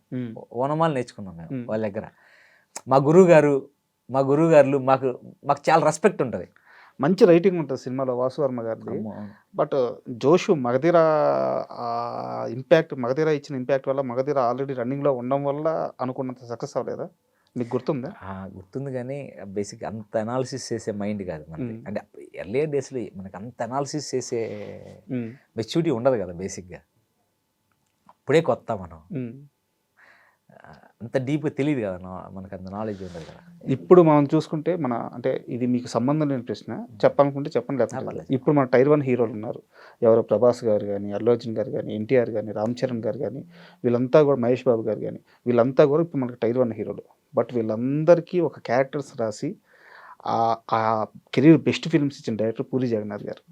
ఓనమాలు నేర్చుకున్నాం మేము వాళ్ళ దగ్గర. మా గురువుగారులు మాకు చాలా రెస్పెక్ట్ ఉంటుంది. మంచి రైటింగ్ ఉంటుంది సినిమాలో వాసు వర్మ గారిది. బట్ జోషు మగధీర ఇచ్చిన ఇంపాక్ట్ వల్ల, మగధీర ఆల్రెడీ రన్నింగ్లో ఉండడం వల్ల అనుకున్నంత సక్సెస్ అవ్వలేదా? నీకు గుర్తుందా? గుర్తుంది, కానీ బేసిక్ అంత అనాలిసిస్ చేసే మైండ్ కాదు మనకి. అంటే ఎర్లియర్ డేస్లో మనకి అంత అనాలిసిస్ చేసే మెచ్యూరిటీ ఉండదు కదా బేసిక్గా. అప్పుడే కొత్త, మనం అంత డీప్గా తెలియదు కదా, మనకు అంత నాలెడ్జ్ ఉండదు కదా. ఇప్పుడు మనం చూసుకుంటే అంటే ఇది మీకు సంబంధం లేని ప్రశ్న, చెప్పాలనుకుంటే చెప్పండి, లేకపోతే ఇప్పుడు మన టైర్ 1 హీరోలు ఉన్నారు. ఎవరో ప్రభాస్ గారు కానీ, అల్లు అర్జున్ గారు కానీ, ఎన్టీఆర్ కానీ, రామ్ చరణ్ గారు కానీ, వీళ్ళంతా కూడా, మహేష్ బాబు గారు కానీ, వీళ్ళంతా కూడా ఇప్పుడు మనకు టైర్ 1 హీరోలు. బట్ వీళ్ళందరికీ ఒక క్యారెక్టర్స్ రాసి ఆ కెరీర్ బెస్ట్ ఫిల్మ్స్ ఇచ్చిన డైరెక్టర్ పూరి జగన్నాథ్ గారు.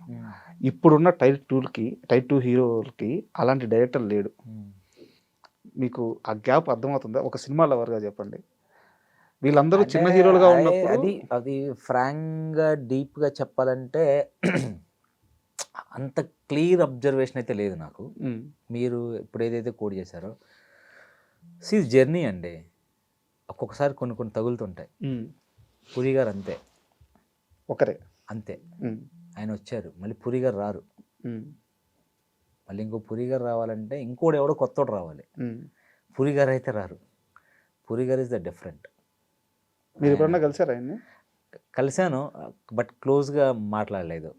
ఇప్పుడున్న టైర్ 2 హీరోలకి అలాంటి డైరెక్టర్ లేడు. మీకు ఆ గ్యాప్ అర్థమవుతుందా? ఒక సినిమా లవర్గా చెప్పండి. వీళ్ళందరూ చిన్న హీరోలుగా ఉన్నప్పుడు అది ఫ్రాంక్గా డీప్గా చెప్పాలంటే అంత క్లియర్ అబ్జర్వేషన్ అయితే లేదు నాకు. మీరు ఇప్పుడు ఏదైతే కోడ్ చేశారో జర్నీ అండి, ఒక్కొక్కసారి కొన్ని తగులుతుంటాయి. పూరి గారు అంతే, ఒకరే అంతే. ఆయన వచ్చారు, మళ్ళీ పూరి గారు రారు. మళ్ళీ ఇంకో పూరి గారు రావాలంటే ఇంకోటి ఎవడో కొత్తోడు రావాలి. పూరి గారు అయితే రారు. పూరి గారు ఇస్ ద డిఫరెంట్. మీరు ఎప్పుడన్నా కలిసారా ఆయన్ని? కలిశాను, బట్ క్లోజ్గా మాట్లాడలేదు,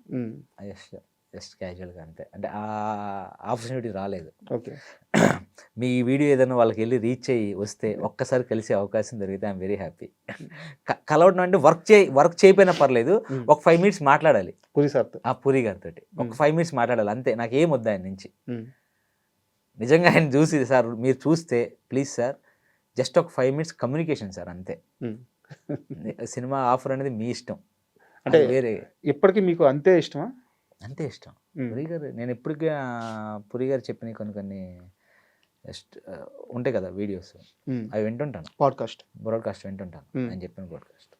జస్ట్ క్యాజువల్గా అంతే. అంటే ఆ ఆపర్చునిటీ రాలేదు. ఓకే. మీ వీడియో ఏదైనా వాళ్ళకి వెళ్ళి రీచ్ అయ్యి వస్తే ఒక్కసారి కలిసే అవకాశం దొరికితే ఐఎమ్ వెరీ హ్యాపీ. కలవడం అంటే వర్క్ చేయకపోయినా పర్లేదు, ఒక 5 మినిట్స్ మాట్లాడాలి పూరి సార్తో. పూరి గారితో. ఒక 5 మినిట్స్ మాట్లాడాలి అంతే, నాకు ఏం వద్దు ఆయన నుంచి. నిజంగా ఆయన చూసి సార్ మీరు చూస్తే ప్లీజ్ సార్ జస్ట్ ఒక 5 మినిట్స్ కమ్యూనికేషన్ సార్ అంతే. సినిమా ఆఫర్ అనేది మీ ఇష్టం, అంటే వేరే ఇప్పటికీ మీకు అంతే ఇష్టమా? అంతే ఇష్టం. పురి గారు నేను ఇప్పటికీ పురి గారు చెప్పిన కొన్ని ఉంటాయి కదా వీడియోస్, అవి వింటుంటాను. బ్రాడ్కాస్ట్ వింటుంటాను, ఆయన చెప్పిన బ్రాడ్కాస్ట్.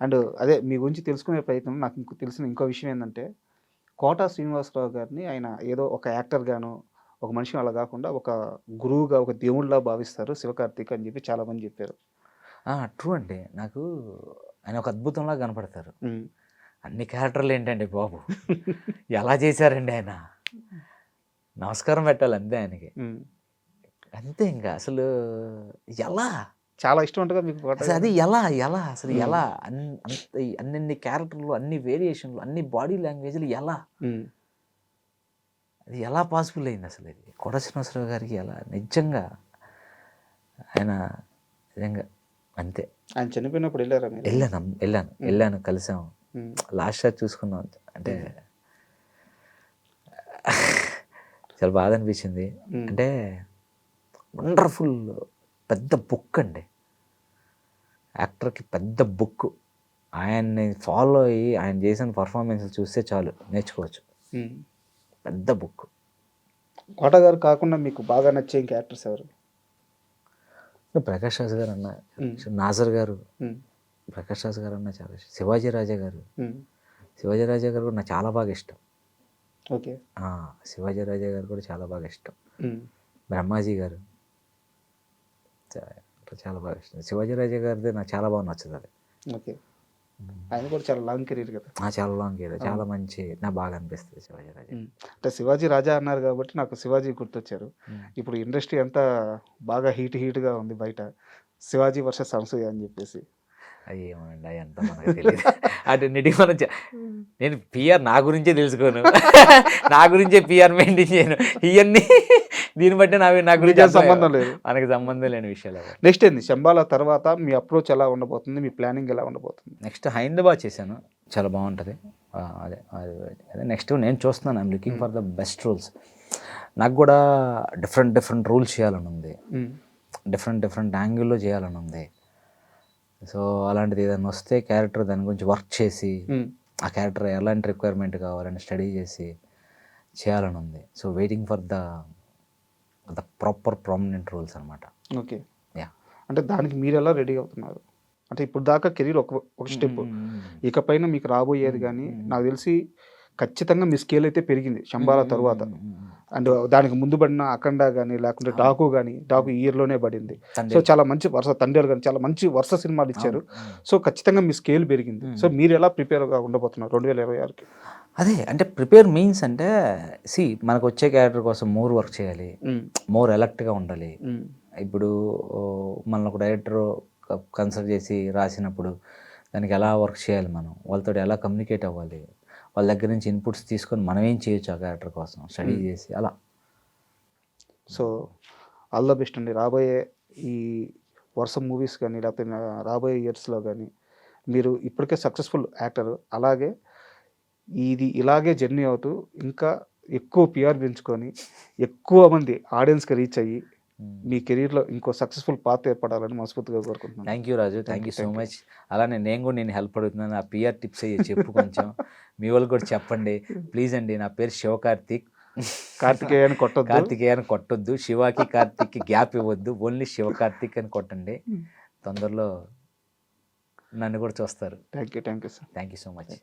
అండ్ అదే మీ గురించి తెలుసుకునే ప్రయత్నం నాకు తెలిసిన ఇంకో విషయం ఏంటంటే, కోటా శ్రీనివాసరావు గారిని ఆయన ఏదో ఒక యాక్టర్ గాను ఒక మనిషి అలా కాకుండా ఒక గురువుగా ఒక దేవుళ్ళ భావిస్తారు శివకార్తిక్ అని చెప్పి చాలామంది చెప్పారు. ట్రూ అండి, నాకు ఆయన ఒక అద్భుతంలా కనపడతారు. అన్ని క్యారెక్టర్లు ఏంటండి బాబు, ఎలా చేశారండి ఆయన, నమస్కారం పెట్టాలి అంతే ఆయనకి, అంతే. ఇంకా అసలు ఎలా చాలా ఇష్టం ఉంటుంది మీకు అసలు అది ఎలా అసలు ఎలా అన్ని క్యారెక్టర్లు, అన్ని వేరియేషన్లు, అన్ని బాడీ లాంగ్వేజ్లు ఎలా, అది ఎలా పాసిబుల్ అయింది అసలు? ఇది కోట శ్రీనివాసరావు గారికి ఎలా నిజంగా ఆయన నిజంగా అంతే. ఆయన చనిపోయినప్పుడు వెళ్ళారా? వెళ్ళాను కలిసాము, లాస్ట్ షాట్ చూసుకున్నాం. అంటే చాలా బాధ అనిపించింది. అంటే వండర్ఫుల్ పెద్ద బుక్ అండి, యాక్టర్కి పెద్ద బుక్. ఆయన్ని ఫాలో అయ్యి ఆయన చేసిన పర్ఫార్మెన్స్ చూస్తే చాలు నేర్చుకోవచ్చు, పెద్ద బుక్. కోట గారు కాకుండా మీకు బాగా నచ్చే ఇంకా యాక్టర్స్ ఎవరు? ప్రకాష్ రాజ్ గారు అన్న, నాజర్ గారు, ప్రకాష్ రాజ్ గారు అన్న చాలా ఇష్టం. శివాజీ రాజా గారు కూడా నాకు చాలా బాగా ఇష్టం. ఓకే, శివాజీ రాజా గారు కూడా చాలా బాగా ఇష్టం. బ్రహ్మాజీ గారు చాలా బాగా ఇష్టం. శివాజీ రాజా గారిది నాకు చాలా బాగా నచ్చుతుంది అది. ఓకే, ఆయన కూడా చాలా లాంగ్ కెరీర్ కదా. చాలా లాంగ్ కెరీర్, చాలా మంచి, నాకు బాగా అనిపిస్తుంది శివాజీ రాజా. అంటే శివాజీ రాజా అన్నారు కాబట్టి నాకు శివాజీ గుర్తొచ్చారు. ఇప్పుడు ఇండస్ట్రీ అంతా బాగా హీట్గా ఉంది బయట, శివాజీ వర్సెస్ అనసూయ అని చెప్పేసి. అది ఏమోనండి, అవి అంతా మనకు తెలియదు. అటు నిటికి మనం నేను పిఆర్ నా గురించే తెలుసుకోను, నా గురించే పిఆర్ మెయింటైన్ చేయను, ఇవన్నీ దీన్ని బట్టి నా గురించి సంబంధం లేదు, మనకి సంబంధం లేని విషయాలు. నెక్స్ట్ ఏంది శంబాల తర్వాత మీ అప్రోచ్ ఎలా ఉండబోతుంది, మీ ప్లానింగ్ ఎలా ఉండబోతుంది? నెక్స్ట్ హైదరాబాద్ చేశాను, చాలా బాగుంటుంది. అదే నెక్స్ట్ నేను చూస్తున్నాను, I'm looking for the best roles. నాకు కూడా డిఫరెంట్ రోల్స్ చేయాలని ఉంది, డిఫరెంట్ యాంగిల్లో చేయాలని ఉంది. సో అలాంటిది ఏదైనా వస్తే క్యారెక్టర్ దాని గురించి వర్క్ చేసి ఆ క్యారెక్టర్ ఎలాంటి రిక్వైర్మెంట్ కావాలని స్టడీ చేసి చేయాలని ఉంది. So waiting for the proper prominent roles అనమాట. ఓకే, అంటే దానికి మీరు ఎలా రెడీ అవుతున్నారు? అంటే ఇప్పుడు దాకా కెరీర్ ఒక స్టెప్, ఇకపైన మీకు రాబోయేది కానీ నాకు తెలిసి ఖచ్చితంగా మీ స్కేల్ అయితే పెరిగింది శంబాల తర్వాత. అండ్ దానికి ముందు పడిన అఖండ కానీ లేకుంటే డాకు కానీ, డాకు ఈ ఇయర్లోనే పడింది. సో చాలా మంచి వరుస, తండ్రి కానీ చాలా మంచి వరుస సినిమాలు ఇచ్చారు. సో ఖచ్చితంగా మీ స్కేల్ పెరిగింది. సో మీరు ఎలా ప్రిపేర్గా ఉండబోతున్నారు 2026కి? అదే అంటే ప్రిపేర్ మీన్స్ అంటే మనకు వచ్చే క్యారెక్టర్ కోసం మోర్ వర్క్ చేయాలి, మోర్ ఎలర్ట్గా ఉండాలి. ఇప్పుడు మన ఒక డైరెక్టర్ కన్సల్ట్ చేసి రాసినప్పుడు దానికి ఎలా వర్క్ చేయాలి, మనం వాళ్ళతో ఎలా కమ్యూనికేట్ అవ్వాలి, వాళ్ళ దగ్గర నుంచి ఇన్పుట్స్ తీసుకొని మనం ఏం చేయొచ్చు ఆ క్యారెక్టర్ కోసం స్టడీ చేసి అలా. సో ఆల్ ద బెస్ట్ అండి. రాబోయే ఈ వరుస మూవీస్ కానీ లేకపోతే రాబోయే ఇయర్స్లో కానీ మీరు ఇప్పటికే సక్సెస్ఫుల్ యాక్టర్, అలాగే ఇది ఇలాగే జర్నీ అవుతూ ఇంకా ఎక్కువ పిఆర్ పెంచుకొని ఎక్కువ మంది ఆడియన్స్కి రీచ్ అయ్యి మీ కెరీర్లో ఇంకో సక్సెస్ఫుల్ పాత్ ఏర్పడాలని మనస్ఫూర్తిగా కోరుకుంటున్నాను. Thank you Raju, thank you so much. అలానే నేను కూడా నేను హెల్ప్ అడుగుతున్నాను, ఆ పిఆర్ టిప్స్ అయ్యి చెప్పు కొంచెం మీ వాళ్ళు కూడా చెప్పండి ప్లీజ్ అండి. నా పేరు శివకార్తిక్, కార్తికేయ అని కొట్టొద్దు, శివాకి కార్తిక్కి గ్యాప్ ఇవ్వద్దు, ఓన్లీ శివకార్తిక్ అని కొట్టండి. తొందరలో నన్ను కూడా చూస్తారు. Thank you sir. Thank you so much.